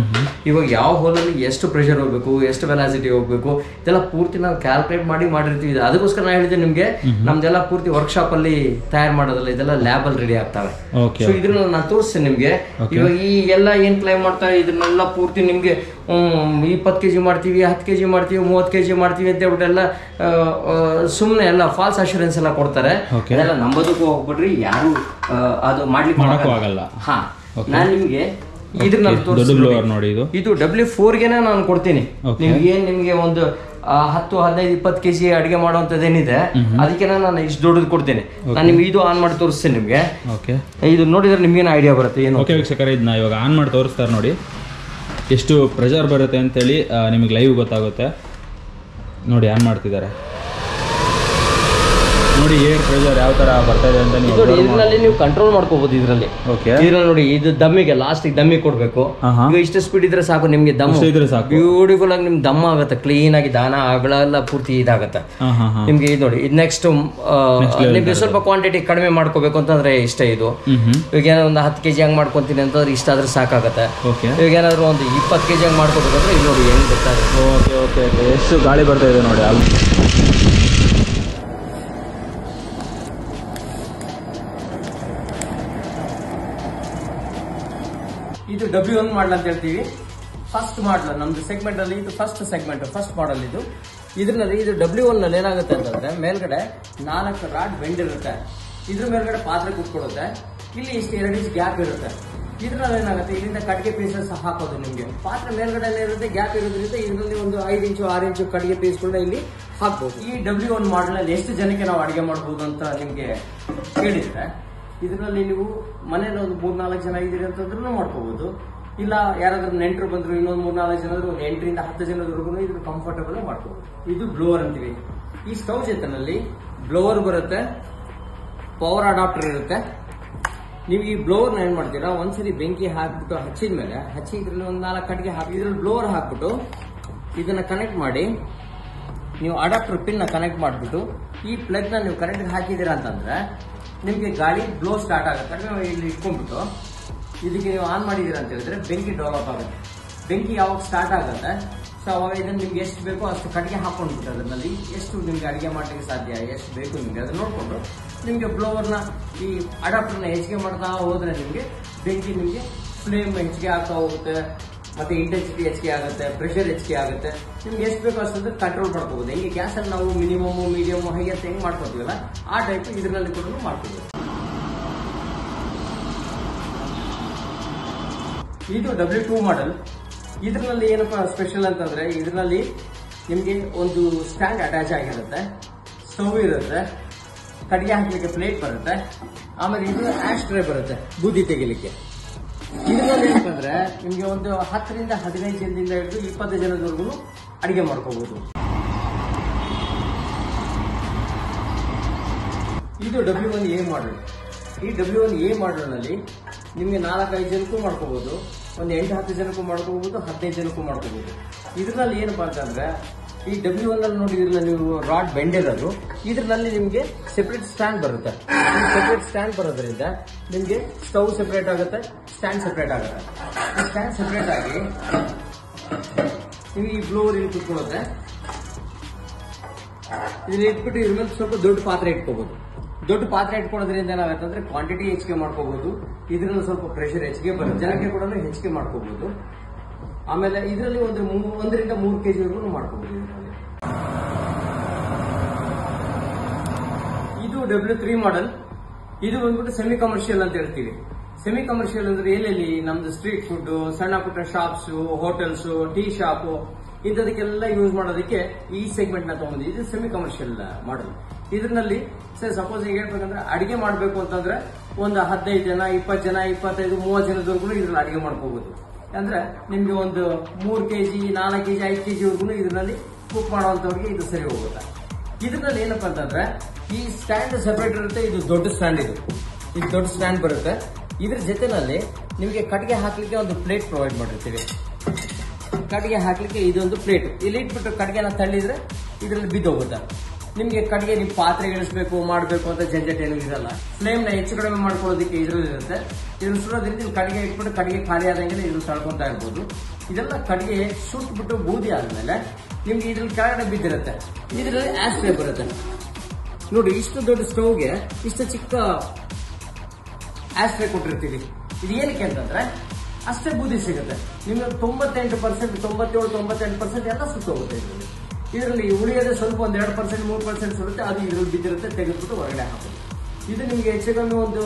ಇವಾಗ ಯಾವ ಹೋಲ್ ಅಲ್ಲಿ ಎಷ್ಟು ಪ್ರೆಷರ್ ಹೋಗ್ಬೇಕು, ಎಷ್ಟು ವೆಲಾಸಿಟಿ ಹೋಗ್ಬೇಕು, ಇದೆಲ್ಲ ಪೂರ್ತಿ ನಾವು ಕ್ಯಾಲ್ಕುಲೇಟ್ ಮಾಡಿರ್ತೀವಿ. ಅದಕ್ಕೋಸ್ಕರ ನಾನು ಹೇಳಿದೆ ನಿಮ್ಗೆ ನಮ್ದೆಲ್ಲ ಪೂರ್ತಿ ವರ್ಕ್ಶಾಪ್ ಅಲ್ಲಿ ತಯಾರು ಮಾಡೋದಲ್ಲ, ಇದೆಲ್ಲ ಲ್ಯಾಬ್ ಅಲ್ಲಿ ರೆಡಿ ಆಗ್ತವೆ. ಸೊ ಇದ್ರನ್ನ ನಾನು ತೋರಿಸ್ತೇನೆ ನಿಮ್ಗೆ. ಇವಾಗ ಈ ಎಲ್ಲ ಏನ್ ಕ್ಲೈಮ್ ಮಾಡ್ತಾರೆ ಇದನ್ನೆಲ್ಲ ಪೂರ್ತಿ ನಿಮ್ಗೆ 20 kg ಮಾಡ್ತೀವಿ, 10 kg ಮಾಡ್ತೀವಿ, 30 kg ಮಾಡ್ತೀವಿ ಅಂತ ಹೇಳ್ಬಿಟ್ಟೆಲ್ಲ ಸುಮ್ಮನೆ ಎಲ್ಲ ಫಾಲ್ಸ್ ಅಶ್ಯೂರೆನ್ಸ್ ಎಲ್ಲ ಕೊಡ್ತಾರೆ. ಅದೆಲ್ಲ ನಂಬೋದಕ್ಕೂ ಹೋಗ್ಬಿಟ್ರಿ, ಯಾರು ಅದು ಮಾಡ್ಲಿಕ್ಕೆ ಆಗಲ್ಲ. ಹಾ, ನಾನು ನಿಮ್ಗೆ ಇದು W4ಗೆನ ನಾನು ಕೊಡ್ತೀನಿ ನಿಮ್ಗೆ. ಏನ್ ನಿಮ್ಗೆ ಒಂದು 10, 15, 20 kg ಅಡಿಗೆ ಮಾಡುವಂತದ್ದೇನಿದೆ ಅದಕ್ಕೆ ನಾನು ಇಷ್ಟು ದೊಡ್ಡದು ಕೊಡ್ತೇನೆ. ನಾನು ನಿಮ್ಗೆ ಇದು ಆನ್ ಮಾಡಿ ತೋರಿಸ್ತೇನೆ ನಿಮ್ಗೆ. ಇದು ನೋಡಿದ್ರೆ ನಿಮ್ಗೇನು ಐಡಿಯಾ ಬರುತ್ತೆ ಏನು. ಓಕೆ ವೀಕ್ಷಕರೇ, ಇದನ್ನ ಇವಾಗ ಆನ್ ಮಾಡಿ ತೋರಿಸ್ತಾರೆ ನೋಡಿ, ಎಷ್ಟು ಪ್ರೆಷರ್ ಬರುತ್ತೆ ಅಂತೇಳಿ ನಿಮಗೆ ಲೈವ್ ಗೊತ್ತಾಗುತ್ತೆ. ನೋಡಿ ಆನ್ ಮಾಡ್ತಿದ್ದಾರೆ ನೋಡಿ, ಏರ್ ಪ್ರೆಷರ್ ಯಾವ ತರ ಬರ್ತಾ ಇದೆ ಅಂತ ಇದರಲ್ಲಿ ನೀವು ಕಂಟ್ರೋಲ್ ಮಾಡ್ಕೋಬಹುದು. ಇದರಲ್ಲಿ ನೋಡಿ, ಇದು ದಮ್ಮಿಗೆ ಲಾಸ್ಟ್ ದಮ್ಮಿ ಕೊಡ್ಬೇಕು. ಈಗ ಇಷ್ಟು ಸ್ಪೀಡ್ ಇದ್ರೆ ಸಾಕು ನಿಮ್ಗೆ, ದಮ್ ಇದ್ರೆ ಸಾಕು, ಬ್ಯೂಟಿಫುಲ್ ಆಗಿ ನಿಮ್ಗೆ ದಮ್ ಆಗುತ್ತೆ, ಕ್ಲೀನ್ ಆಗಿ ದಾನ ಅಗಳೆಲ್ಲ ಪೂರ್ತಿ ಇದಾಗತ್ತೆ ನಿಮ್ಗೆ. ಇದು ನೋಡಿ, ಇದು ನೆಕ್ಸ್ಟ್ ನಿಮ್ಗೆ ಸ್ವಲ್ಪ ಕ್ವಾಂಟಿಟಿ ಕಡಿಮೆ ಮಾಡ್ಕೋಬೇಕು ಅಂತಂದ್ರೆ ಇಷ್ಟೇ. ಇದು ಈಗ ಏನಾದ್ರು ಒಂದು 10 kg ಹಂಗ್ ಮಾಡ್ಕೊಂತೀನಿ ಅಂತಂದ್ರೆ ಇಷ್ಟ ಆದ್ರೆ ಸಾಕಾಗತ್ತೆ. ಈಗ ಏನಾದ್ರು ಒಂದು 20 kg ಹಂಗ್ ಮಾಡ್ಕೋಬೇಕಂದ್ರೆ ಇಲ್ಲಿ ನೋಡಿ ಹೆಂಗ್ ಗೊತ್ತಾಗುತ್ತೆ. ಎಷ್ಟು ಗಾಳಿ ಬರ್ತಾ ಇದೆ ನೋಡಿ. ಇದು W1 ಮಾಡಲ್ ಅಂತ ಹೇಳ್ತೀವಿ. ಫಸ್ಟ್ ಮಾಡಲ್ ನಮ್ದು ಸೆಗ್ಮೆಂಟ್ ಅಲ್ಲಿ ಇದು ಫಸ್ಟ್ ಸೆಗ್ಮೆಂಟ್, ಫಸ್ಟ್ ಮಾಡಲ್ ಇದು. ಇದ್ರಲ್ಲಿ ಇದು W1 ನಲ್ಲಿ ಏನಾಗುತ್ತೆ ಅಂತಂದ್ರೆ ಮೇಲ್ಗಡೆ 4 ರಾಡ್ ಬೆಂಡ್ ಇರುತ್ತೆ, ಇದ್ರ ಮೇಲ್ಗಡೆ ಪಾತ್ರೆ ಕುತ್ಕೊಳ್ಳುತ್ತೆ. ಇಲ್ಲಿ ಇಷ್ಟು 2 ಇಂಚ್ ಗ್ಯಾಪ್ ಇರುತ್ತೆ. ಇದ್ರಲ್ಲಿ ಏನಾಗುತ್ತೆ, ಇಲ್ಲಿಂದ ಕಟ್ಟಿಗೆ ಪೀಸಸ್ ಹಾಕೋದು ನಿಮ್ಗೆ ಪಾತ್ರೆ ಮೇಲ್ಗಡೆ ಇರುತ್ತೆ, ಗ್ಯಾಪ್ ಇರೋದ್ರಿಂದ ಇದರಲ್ಲಿ ಒಂದು 5 ಇಂಚು 6 ಇಂಚು ಕಟ್ಟಿಗೆ ಪೀಸ್ಗಳನ್ನ ಇಲ್ಲಿ ಹಾಕ್ಬಹುದು. ಈ W1 ಮಾಡೆಲ್ ಅಲ್ಲಿ ಎಷ್ಟು ಜನಕ್ಕೆ ನಾವು ಅಡಿಗೆ ಮಾಡಬಹುದು ಅಂತ ನಿಮ್ಗೆ ಕೇಳಿದ್ರೆ, ಇದರಲ್ಲಿ ನೀವು ಮನೇಲಿ ಒಂದು 3-4 ಜನ ಇದ್ದೀರಿ ಅಂತಂದ್ರೂ ಮಾಡ್ಕೋಬಹುದು. ಇಲ್ಲ ಯಾರಾದ್ರೂ ನೆಂಟರು ಬಂದ್ರು ಇನ್ನೊಂದು 3-4 ಜನ ಒಂದು 8 ರಿಂದ 10 ಜನದವರೆಗೂ ಇದ್ರ ಕಂಫರ್ಟಬಲ್ ಮಾಡ್ಕೋಬಹುದು. ಇದು ಬ್ಲೋವರ್ ಅಂತೀವಿ. ಈ ಸ್ಟವ್ ಜೊತೆನಲ್ಲಿ ಬ್ಲೋವರ್ ಬರುತ್ತೆ, ಪವರ್ ಅಡಾಪ್ಟರ್ ಇರುತ್ತೆ. ನೀವು ಈ ಬ್ಲೋವರ್ನ ಏನ್ ಮಾಡ್ತೀರಾ, ಒಂದ್ಸರಿ ಬೆಂಕಿ ಹಾಕ್ಬಿಟ್ಟು ಹಚ್ಚಿದ್ಮೇಲೆ ಇದ್ರಲ್ಲಿ ಒಂದು 4 ಕಟ್ಟಿಗೆ ಹಾಕಿ ಇದ್ರಲ್ಲಿ ಬ್ಲೋವರ್ ಹಾಕ್ಬಿಟ್ಟು ಇದನ್ನ ಕನೆಕ್ಟ್ ಮಾಡಿ, ನೀವು ಅಡಾಪ್ಟರ್ ಪಿನ್ ನ ಕನೆಕ್ಟ್ ಮಾಡಿಬಿಟ್ಟು ಈ ಪ್ಲಗ್ ನ ನೀವು ಕರೆಂಟ್ ಹಾಕಿದೀರಾ ಅಂತಂದ್ರೆ ನಿಮ್ಗೆ ಗಾಳಿ ಬ್ಲೋ ಸ್ಟಾರ್ಟ್ ಆಗುತ್ತೆ. ಇಲ್ಲಿ ಇಟ್ಕೊಂಡ್ಬಿಟ್ಟು ಇದಕ್ಕೆ ನೀವು ಆನ್ ಮಾಡಿದೀರಾ ಅಂತ ಹೇಳಿದ್ರೆ ಬೆಂಕಿ ಡೆವಲಪ್ ಆಗುತ್ತೆ. ಬೆಂಕಿ ಯಾವಾಗ ಸ್ಟಾರ್ಟ್ ಆಗುತ್ತೆ, ಸೊ ಅವಾಗ ಇದನ್ನ ನಿಮ್ಗೆ ಎಷ್ಟು ಬೇಕೋ ಅಷ್ಟು ಕಟ್ಟಿಗೆ ಹಾಕೊಂಡ್ಬಿಟ್ಟು ಅದರಲ್ಲಿ ಎಷ್ಟು ನಿಮ್ಗೆ ಅಡಿಗೆ ಮಾಡಲಿಕ್ಕೆ ಸಾಧ್ಯ, ಎಷ್ಟು ಬೇಕು ನಿಮ್ಗೆ ಅದನ್ನ ನೋಡ್ಕೊಂಡು ನಿಮ್ಗೆ ಬ್ಲೋವರ್ನ ಈ ಅಡಾಪ್ಟರ್ನ ಹೆಚ್ಚಿಗೆ ಮಾಡ್ತಾ ಹೋದ್ರೆ ನಿಮ್ಗೆ ಬೆಂಕಿ ನಿಮ್ಗೆ ಫ್ಲೇಮ್ ಹೆಚ್ಚಿಗೆ ಆಗ್ತಾ ಹೋಗುತ್ತೆ, ಮತ್ತೆ ಇಂಟೆನ್ಸಿಟಿ ಹೆಚ್ಚಿಗೆ ಆಗುತ್ತೆ, ಪ್ರೆಷರ್ ಹೆಚ್ಚಿಗೆ ಆಗುತ್ತೆ. ನಿಮ್ಗೆ ಎಷ್ಟು ಬೇಕೋ ಅಷ್ಟೊಂದು ಕಂಟ್ರೋಲ್ ಮಾಡ್ಕೋಬಹುದು. ಹಿಂಗೆ ಗ್ಯಾಸ್ ಅಲ್ಲಿ ನಾವು ಮಿನಿಮಮ್, ಮೀಡಿಯಮ್, ಹೈ ಅಂತ ಹೆಂಗ್ ಮಾಡ್ಕೋತೀವಲ್ಲ ಆ ಟೈಪ್ ಇದರಲ್ಲಿ ಕೂಡ ಮಾಡ್ಕೋಬಹುದು. ಇದು W2 ಮಾಡೆಲ್. ಇದರಲ್ಲಿ ಏನಪ್ಪಾ ಸ್ಪೆಷಲ್ ಅಂತಂದ್ರೆ, ಇದರಲ್ಲಿ ನಿಮ್ಗೆ ಒಂದು ಸ್ಟ್ಯಾಂಡ್ ಅಟ್ಯಾಚ್ ಆಗಿರುತ್ತೆ, ಸ್ಟವ್ ಇರುತ್ತೆ, ಕಟ್ಟಿಗೆ ಹಾಕ್ಲಿಕ್ಕೆ ಪ್ಲೇಟ್ ಬರುತ್ತೆ, ಆಮೇಲೆ ಇದು ಆಶ್ ಟ್ರೇ ಬರುತ್ತೆ ಬೂದಿ ತೆಗಿಲಿಕ್ಕೆ. ಇದರಲ್ಲಿ ಏನಂತಂದ್ರೆ ನಿಮ್ಗೆ ಒಂದು 10 ರಿಂದ 15 ಜನದಿಂದ ಹಿಡಿದು 20 ಜನದವರೆಗೂ ಅಡಿಗೆ ಮಾಡ್ಕೋಬಹುದು. ಇದು W1A ಮಾಡೆಲ್. ಈ W1A ಮಾಡೆಲ್ ನಲ್ಲಿ ನಿಮ್ಗೆ 4-5 ಜನಕ್ಕೂ ಮಾಡ್ಕೋಬಹುದು, ಒಂದು 8-10 ಜನಕ್ಕೂ ಮಾಡ್ಕೋಬಹುದು, 15 ಜನಕ್ಕೂ ಮಾಡ್ಕೋಬಹುದು. ಇದರಲ್ಲಿ ಏನಪ್ಪಾ ಅಂತಂದ್ರೆ ಈ W1 ಅಲ್ಲಿ ನೋಡಿದ್ರಲ್ಲ ನೀವು ರಾಡ್ ಬೆಂಡಿರೋದು, ಇದರಲ್ಲಿ ನಿಮ್ಗೆ ಸೆಪರೇಟ್ ಸ್ಟ್ಯಾಂಡ್ ಬರುತ್ತೆ. ಈ ಸೆಪರೇಟ್ ಸ್ಟ್ಯಾಂಡ್ ಬರೋದ್ರಿಂದ ನಿಮ್ಗೆ ಸ್ಟವ್ ಸೆಪರೇಟ್ ಆಗುತ್ತೆ, ಸ್ಟ್ಯಾಂಡ್ ಸೆಪರೇಟ್ ಆಗುತ್ತೆ. ಈ ಸ್ಟ್ಯಾಂಡ್ ಸೆಪರೇಟ್ ಆಗಿ ನಿಮ್ಗೆ ಈ ಬ್ಲೋವರ್ ಇಲ್ಲಿ ಕುತ್ಕೊಳ್ಳುತ್ತೆ. ಇದನ್ನ ಇಟ್ಬಿಟ್ಟು ಇದ್ರ ಮೇಲೆ ಸ್ವಲ್ಪ ದೊಡ್ಡ ಪಾತ್ರೆ ಇಟ್ಕೋಬಹುದು. ದೊಡ್ಡ ಪಾತ್ರೆ ಇಟ್ಕೊಳ್ಳೋದ್ರಿಂದ ಏನಾಗುತ್ತೆ ಅಂದ್ರೆ ಕ್ವಾಂಟಿಟಿ ಹೆಚ್ಚಿಗೆ ಮಾಡ್ಕೋಬಹುದು. ಇದರಲ್ಲಿ ಸ್ವಲ್ಪ ಪ್ರೆಷರ್ ಹೆಚ್ಚಿಗೆ ಬರುತ್ತೆ, ಜನಕ್ಕೆ ಕೂಡ ಹೆಚ್ಚಿಗೆ ಮಾಡ್ಕೋಬಹುದು. ಆಮೇಲೆ ಇದರಲ್ಲಿ 1 ರಿಂದ 3 kg ವರೆಗೂ ಮಾಡ್ಕೋಬಹುದು. ಇದು W3 ಮಾಡೆಲ್. ಇದು ಬಂದ್ಬಿಟ್ಟು ಸೆಮಿ ಕಮರ್ಷಿಯಲ್ ಅಂತ ಹೇಳ್ತೀವಿ. ಸೆಮಿ ಕಮರ್ಷಿಯಲ್ ಅಂದ್ರೆ ಎಲ್ಲೆಲ್ಲಿ ನಮ್ದು ಸ್ಟ್ರೀಟ್ ಫುಡ್, ಸಣ್ಣ ಪುಟ್ಟ ಶಾಪ್ಸ್, ಹೋಟೆಲ್ಸ್, ಟೀ ಶಾಪ್ ಇಂಥದಕ್ಕೆಲ್ಲ ಯೂಸ್ ಮಾಡೋದಕ್ಕೆ ಈ ಸೆಗ್ಮೆಂಟ್ ನ ತಗೊಂಡು ಇದು ಸೆಮಿ ಕಮರ್ಷಿಯಲ್ ಮಾಡೆಲ್. ಇದರಲ್ಲಿ ಸಪೋಸ್ ಈಗ ಹೇಳ್ಬೇಕಂದ್ರೆ ಅಡಿಗೆ ಮಾಡ್ಬೇಕು ಅಂತಂದ್ರೆ ಒಂದು 15 ಜನ, 20 ಜನ, 25, 30 ಜನದವರೆಗೂ ಇದ್ರಲ್ಲಿ ಅಡಿಗೆ ಮಾಡ್ಕೋಬಹುದು. ಅಂದ್ರೆ ನಿಮ್ಗೆ ಒಂದು 3 kg, 4 kg, 5 kg ವರೆಗೂ ಇದರಲ್ಲಿ ಕುಕ್ ಮಾಡುವಂತವ್ರಿಗೆ ಇದು ಸರಿ ಹೋಗುತ್ತೆ. ಇದರಲ್ಲಿ ಏನಪ್ಪಾ ಅಂತಂದ್ರೆ ಈ ಸ್ಟ್ಯಾಂಡ್ ಸೆಪರೇಟ್ ಇರುತ್ತೆ. ಇದು ದೊಡ್ಡ ಸ್ಟ್ಯಾಂಡ್, ಇದು ದೊಡ್ಡ ಸ್ಟ್ಯಾಂಡ್ ಬರುತ್ತೆ. ಇದ್ರ ಜೊತೆನಲ್ಲಿ ನಿಮಗೆ ಕಟ್ಟಿಗೆ ಹಾಕ್ಲಿಕ್ಕೆ ಒಂದು ಪ್ಲೇಟ್ ಪ್ರೊವೈಡ್ ಮಾಡಿರ್ತೀವಿ. ಕಟ್ಟಿಗೆ ಹಾಕ್ಲಿಕ್ಕೆ ಇದೊಂದು ಪ್ಲೇಟ್ ಇಲ್ಲಿ ಇಟ್ಬಿಟ್ಟು ಕಟ್ಟಿಗೆನ ತಳ್ಳಿದ್ರೆ ಇದರಲ್ಲಿ ಬಿದ್ದೋಗುತ್ತೆ. ನಿಮ್ಗೆ ಕಟ್ಟಿಗೆ ನೀವು ಪಾತ್ರೆ ಇಳಿಸಬೇಕು ಮಾಡಬೇಕು ಅಂತ ಜಂಜಟ್ ಏನೂ ಇರಲ್ಲ. ಫ್ಲೇಮ್ ನ ಹೆಚ್ಚು ಕಡಿಮೆ ಮಾಡ್ಕೊಳ್ಳೋದಕ್ಕೆ ಇದ್ರಲ್ಲಿ ಇರುತ್ತೆ. ಇದನ್ನ ಸುಡೋದ್ರಿಂದ ಇಲ್ಲಿ ಕಟ್ಟಿಗೆ ಇಟ್ಬಿಟ್ಟು ಕಟ್ಟಿಗೆ ಖಾಲಿ ಆದಂಗೆ ಇದನ್ನ ತಳ್ಕೊಂತಾ ಇರ್ಬೋದು. ಇದೆಲ್ಲ ಕಟ್ಟಿಗೆ ಸುಟ್ಬಿಟ್ಟು ಬೂದಿ ಆದ್ಮೇಲೆ ನಿಮ್ಗೆ ಇದ್ರಲ್ಲಿ ಕೆಳಗಡೆ ಬಿದ್ದಿರುತ್ತೆ. ಇದರಲ್ಲಿ ಆಶ್ ಟ್ರೇ ಬರುತ್ತೆ ನೋಡಿ. ಇಷ್ಟು ದೊಡ್ಡ ಸ್ಟವ್ಗೆ ಇಷ್ಟು ಚಿಕ್ಕ ಆಶ್ ಟ್ರೇ ಕೊಟ್ಟಿರ್ತೀವಿ. ಇದು ಏನಕ್ಕೆ ಅಂತಂದ್ರೆ ಅಷ್ಟೇ ಬೂದಿ ಸಿಗುತ್ತೆ. ನಿಮ್ಗೆ 98%, 97-98% ಎಲ್ಲ ಸುತ್ತೋಗುತ್ತೆ. ಇದರಲ್ಲಿ ಉಳಿಯೋದೇ ಸ್ವಲ್ಪ ಒಂದು 2%, 3% ಸುರುತ್ತೆ. ಅದು ಇದ್ರಲ್ಲಿ ಬಿದ್ದಿರುತ್ತೆ, ತೆಗೆದ್ಬಿಟ್ಟು ಹೊರಗಡೆ ಹಾಕೋದು. ಇದು ನಿಮ್ಗೆ ಹೆಚ್ಚು ಕಮ್ಮಿ ಒಂದು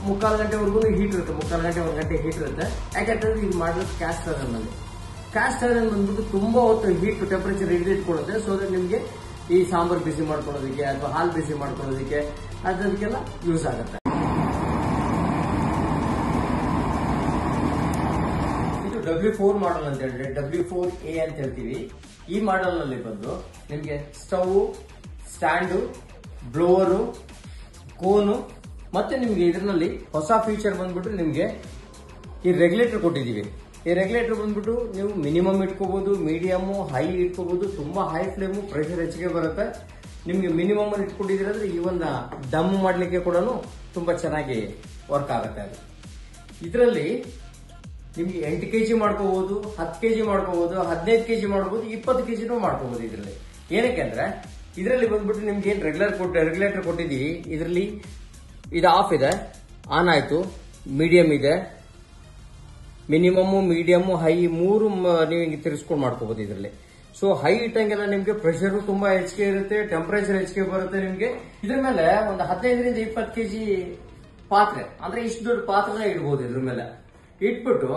3/4 ಗಂಟೆವರೆಗೂ ಹೀಟ್ ಇರುತ್ತೆ. 3/4 ಗಂಟೆ 1 ಗಂಟೆ ಹೀಟ್ ಇರುತ್ತೆ. ಯಾಕಂತಂದ್ರೆ ಇದು ಮಾಡೋದು ಕ್ಯಾಸ್ಟ್ ಐರನ್ ನಲ್ಲಿ. ಕ್ಯಾಸ್ಟ್ ಐರನ್ ಬಂದ್ಬಿಟ್ಟು ತುಂಬಾ ಹೊತ್ತು ಹೀಟ್ ಟೆಂಪರೇಚರ್ ಹಿಡಿದಿಟ್ಕೊಳ್ಳುತ್ತೆ. ಸೊ ದಟ್ ನಿಮ್ಗೆ ಈ ಸಾಂಬಾರ್ ಬಿಸಿ ಮಾಡ್ಕೊಳ್ಳೋದಕ್ಕೆ ಅಥವಾ ಹಾಲು ಬಿಸಿ ಮಾಡ್ಕೊಳ್ಳೋದಕ್ಕೆ ಅದಕ್ಕೆಲ್ಲ ಯೂಸ್ ಆಗುತ್ತೆ. ಇದು W4 ಮಾಡೆಲ್ ಅಂತ ಹೇಳಿದ್ರೆ W4A ಅಂತ ಹೇಳ್ತೀವಿ. ಈ ಮಾಡೆಲ್ ನಲ್ಲಿ ಬಂದು ನಿಮ್ಗೆ ಸ್ಟವ್, ಸ್ಟ್ಯಾಂಡು, ಬ್ಲೋವರು, ಕೋನು ಮತ್ತೆ ನಿಮ್ಗೆ ಇದರಲ್ಲಿ ಹೊಸ ಫೀಚರ್ ಬಂದ್ಬಿಟ್ಟು ನಿಮ್ಗೆ ಈ ರೆಗ್ಯುಲೇಟರ್ ಕೊಟ್ಟಿದೀವಿ. ಈ ರೆಗ್ಯುಲೇಟರ್ ಬಂದ್ಬಿಟ್ಟು ನೀವು ಮಿನಿಮಮ್ ಇಟ್ಕೋಬಹುದು, ಮೀಡಿಯಮ್, ಹೈ ಇಟ್ಕೋಬಹುದು. ತುಂಬಾ ಹೈ ಫ್ಲೇಮು, ಪ್ರೆಷರ್ ಹೆಚ್ಚಿಗೆ ಬರುತ್ತೆ. ನಿಮ್ಗೆ ಮಿನಿಮಮ್ ಅಲ್ಲಿ ಇಟ್ಕೊಂಡಿದ್ದೀರಂದ್ರೆ ಈ ಒಂದು ದಮ್ ಮಾಡ್ಲಿಕ್ಕೆ ಕೂಡ ತುಂಬಾ ಚೆನ್ನಾಗಿ ವರ್ಕ್ ಆಗುತ್ತೆ. ಅದು ಇದರಲ್ಲಿ ನಿಮ್ಗೆ 8 kg ಮಾಡ್ಕೋಬಹುದು, 10 kg ಮಾಡ್ಕೋಬಹುದು, 15 kg ಮಾಡ್ಬೋದು, 20 kg ಮಾಡ್ಕೋಬಹುದು. ಇದರಲ್ಲಿ ಏನಕ್ಕೆ ಅಂದ್ರೆ ಇದರಲ್ಲಿ ಬಂದ್ಬಿಟ್ಟು ನಿಮ್ಗೆ ಏನ್ ರೆಗ್ಯುಲೇಟರ್ ಕೊಟ್ಟಿದೀವಿ. ಇದರಲ್ಲಿ ಇದು ಆಫ್ ಇದೆ, ಆನ್ ಆಯ್ತು, ಮೀಡಿಯಂ ಇದೆ, ಮಿನಿಮಮ್, ಮೀಡಿಯಮ್, ಹೈ 3 ನೀವು ಹಿಂಗೆ ತಿರ್ಸ್ಕೊಂಡು ಮಾಡ್ಕೋಬಹುದು ಇದರಲ್ಲಿ. ಸೊ ಹೈ ಇಟ್ಟಂಗೆಲ್ಲ ನಿಮ್ಗೆ ಪ್ರೆಷರ್ ತುಂಬಾ ಹೆಚ್ಚಿಗೆ ಇರುತ್ತೆ, ಟೆಂಪರೇಚರ್ ಹೆಚ್ಚಿಗೆ ಬರುತ್ತೆ. ನಿಮ್ಗೆ ಇದ್ರ ಮೇಲೆ ಒಂದು 15 ರಿಂದ 20 kg ಪಾತ್ರೆ ಅಂದ್ರೆ ಇಷ್ಟು ದೊಡ್ಡ ಪಾತ್ರನ ಇಡ್ಬೋದು ಇದ್ರ ಮೇಲೆ. ಇಟ್ಬಿಟ್ಟು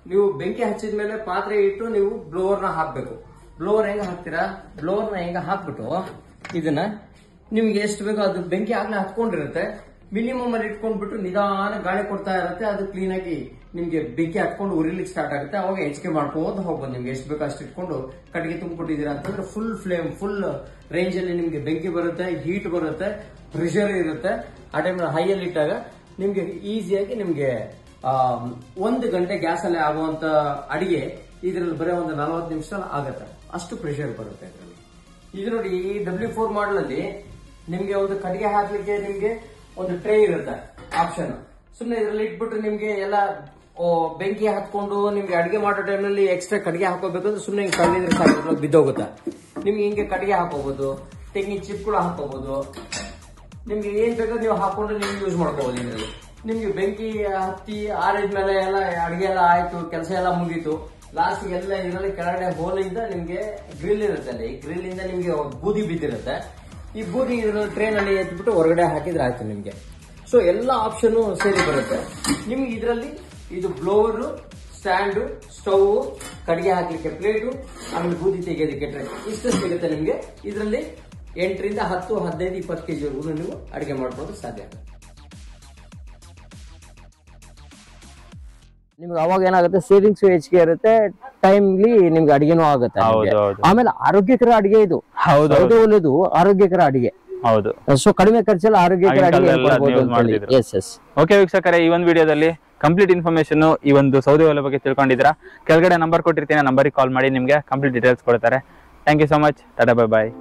ನೀವು ಬೆಂಕಿ ಹಚ್ಚಿದ ಮೇಲೆ ಪಾತ್ರೆ ಇಟ್ಟು ನೀವು ಬ್ಲೋವರ್ನ ಹಾಕ್ಬೇಕು. ಬ್ಲೋವರ್ ಹೆಂಗ ಹಾಕ್ತೀರಾ, ಬ್ಲೋವರ್ನ ಹೆಂಗ ಹಾಕ್ಬಿಟ್ಟು ಇದನ್ನ ನಿಮ್ಗೆ ಎಷ್ಟು ಬೇಕೋ ಅದು ಬೆಂಕಿ ಆಗ್ಲೇ ಹತ್ಕೊಂಡಿರುತ್ತೆ, ಮಿನಿಮಮ್ ಅಲ್ಲಿ ಇಟ್ಕೊಂಡ್ಬಿಟ್ಟು ನಿಧಾನ ಗಾಳಿ ಕೊಡ್ತಾ ಇರುತ್ತೆ. ಅದು ಕ್ಲೀನ್ ಆಗಿ ನಿಮ್ಗೆ ಬೆಂಕಿ ಹತ್ಕೊಂಡು ಉರಿಲಿಕ್ಕೆ ಸ್ಟಾರ್ಟ್ ಆಗುತ್ತೆ. ಅವಾಗ ಹೆಚ್ಚಿಗೆ ಮಾಡ್ಕೊಂಡು ಹೋಗ್ಬೋದು. ನಿಮ್ಗೆ ಎಷ್ಟು ಬೇಕೋ ಅಷ್ಟು ಇಟ್ಕೊಂಡು ಕಟ್ಟಿಗೆ ತುಂಬಿಕೊಟ್ಟಿದ್ದೀರಾ ಅಂತಂದ್ರೆ ಫುಲ್ ಫ್ಲೇಮ್, ಫುಲ್ ರೇಂಜ್ ಅಲ್ಲಿ ನಿಮ್ಗೆ ಬೆಂಕಿ ಬರುತ್ತೆ, ಹೀಟ್ ಬರುತ್ತೆ, ಪ್ರೆಷರ್ ಇರುತ್ತೆ. ಆ ಟೈಮ್ ಹೈ ಅಲ್ಲಿ ಇಟ್ಟಾಗ ನಿಮ್ಗೆ ಈಸಿಯಾಗಿ ನಿಮ್ಗೆ 1 ಗಂಟೆ ಗ್ಯಾಸ್ ಅಲ್ಲಿ ಆಗುವಂತ ಅಡಿಗೆ ಇದ್ರಲ್ಲಿ ಬರೀ ಒಂದು 40 ನಿಮಿಷದಲ್ಲಿ ಆಗತ್ತೆ. ಅಷ್ಟು ಪ್ರೆಷರ್ ಬರುತ್ತೆ ಇದರಲ್ಲಿ. ಇದು ನೋಡಿ, ಈ W4 ಮಾಡಲ್ ಅಲ್ಲಿ ನಿಮ್ಗೆ ಒಂದು ಕಟ್ಟಿಗೆ ಹಾಕ್ಲಿಕ್ಕೆ ನಿಮ್ಗೆ ಒಂದು ಟ್ರೇ ಇರುತ್ತೆ ಆಪ್ಷನ್. ಸುಮ್ಮನೆ ಇದ್ರಲ್ಲಿ ಇಟ್ಬಿಟ್ರೆ ನಿಮ್ಗೆ ಎಲ್ಲ ಬೆಂಕಿ ಹತ್ಕೊಂಡು ನಿಮ್ಗೆ ಅಡಿಗೆ ಮಾಡೋ ಟೈಮ್ನಲ್ಲಿ ಎಕ್ಸ್ಟ್ರಾ ಕಟ್ಟಿಗೆ ಹಾಕೋಬೇಕಂದ್ರೆ ಸುಮ್ಮನೆ ಹಿಂಗೆ ಕಣ್ಣಿದ್ರೆ ಸಾಕು ಬಿದ್ದೋಗುತ್ತೆ. ನಿಮ್ಗೆ ಹಿಂಗೆ ಕಟ್ಟಿಗೆ ಹಾಕೋಬಹುದು, ತೆಂಗಿನ ಚಿಪ್ಗಳು ಹಾಕೋಬಹುದು, ನಿಮ್ಗೆ ಏನ್ ಬೇಕಾದ್ರೆ ನೀವು ಹಾಕೊಂಡು ನೀವು ಯೂಸ್ ಮಾಡ್ಕೋಬಹುದು. ಇದರಲ್ಲಿ ನಿಮ್ಗೆ ಬೆಂಕಿ ಹತ್ತಿ ಆರಿದ್ಮೇಲೆ ಎಲ್ಲ ಅಡಿಗೆ ಎಲ್ಲ ಆಯ್ತು, ಕೆಲಸ ಎಲ್ಲ ಮುಗೀತು, ಲಾಸ್ಟ್ ಎಲ್ಲ ಇದರಲ್ಲಿ ಕೆಳಗಡೆ ಹೋಲಿಂದ ನಿಮ್ಗೆ ಗ್ರಿಲ್ ಇರುತ್ತೆ. ಅಲ್ಲಿ ಈ ಗ್ರಿಲ್ ಇಂದ ನಿಮ್ಗೆ ಬೂದಿ ಬಿದ್ದಿರುತ್ತೆ. ಈ ಬೂದಿ ಇದರಲ್ಲಿ ಟ್ರೈನ್ ಅಲ್ಲಿ ಎತ್ಬಿಟ್ಟು ಹೊರಗಡೆ ಹಾಕಿದ್ರೆ ಆಯ್ತು ನಿಮ್ಗೆ. ಸೊ ಎಲ್ಲ ಆಪ್ಷನ್ ಸೇರಿ ಬರುತ್ತೆ ನಿಮ್ಗೆ ಇದರಲ್ಲಿ. ಇದು ಬ್ಲೋವರು, ಸ್ಟ್ಯಾಂಡು, ಸ್ಟವ್, ಕಡಿಗೆ ಹಾಕ್ಲಿಕ್ಕೆ ಪ್ಲೇಟು, ಆಮೇಲೆ ಬೂದಿ ತೆಗೆಯೋದಕ್ಕೆ ಟ್ರೈ, ಇಷ್ಟು ಸಿಗುತ್ತೆ ನಿಮ್ಗೆ. ಇದರಲ್ಲಿ 8 ರಿಂದ 10, 15, 20 kg ವರೆಗೂ ನೀವು ಅಡಿಗೆ ಮಾಡ್ಬೋದು ಸಾಧ್ಯ. ನಿಮ್ಗೆ ಅವಾಗ ಏನಾಗುತ್ತೆ, ಸೇವಿಂಗ್ಸ್ ಹೆಚ್ಚಿಗೆ ಇರುತ್ತೆ, ಟೈಮ್ಲಿ ನಿಮ್ಗೆ ಅಡಿಗೆನೂ ಆಗುತ್ತೆ. ಆಮೇಲೆ ಆರೋಗ್ಯಕರ ಅಡಿಗೆ ಇದು, ಸೌದೆ ಒಲೆದು ಆರೋಗ್ಯಕರ ಅಡಿಗೆ. ಹೌದು. ಸೊ ಕಡಿಮೆ ಖರ್ಚಲ್ಲಿ ಆರೋಗ್ಯಕರ ಅಡಿಗೆ. ಓಕೆ ವೀಕ್ಷಕರೇ, ಈ ಒಂದು ವಿಡಿಯೋದಲ್ಲಿ ಕಂಪ್ಲೀಟ್ ಇನ್ಫಾರ್ಮೇಶನ್ ಈ ಒಂದು ಸೌದೆ ಒಲೆ ಬಗ್ಗೆ ತಿಳ್ಕೊಂಡಿದ್ದೀರಾ. ಕೆಳಗಡೆ ನಂಬರ್ ಕೊಟ್ಟಿರ್ತೀನಿ, ನಂಬರಿಗೆ ಕಾಲ್ ಮಾಡಿ ನಿಮ್ಗೆ ಕಂಪ್ಲೀಟ್ ಡೀಟೇಲ್ಸ್ ಕೊಡ್ತಾರೆ. Thank you so much. Tata, bye bye.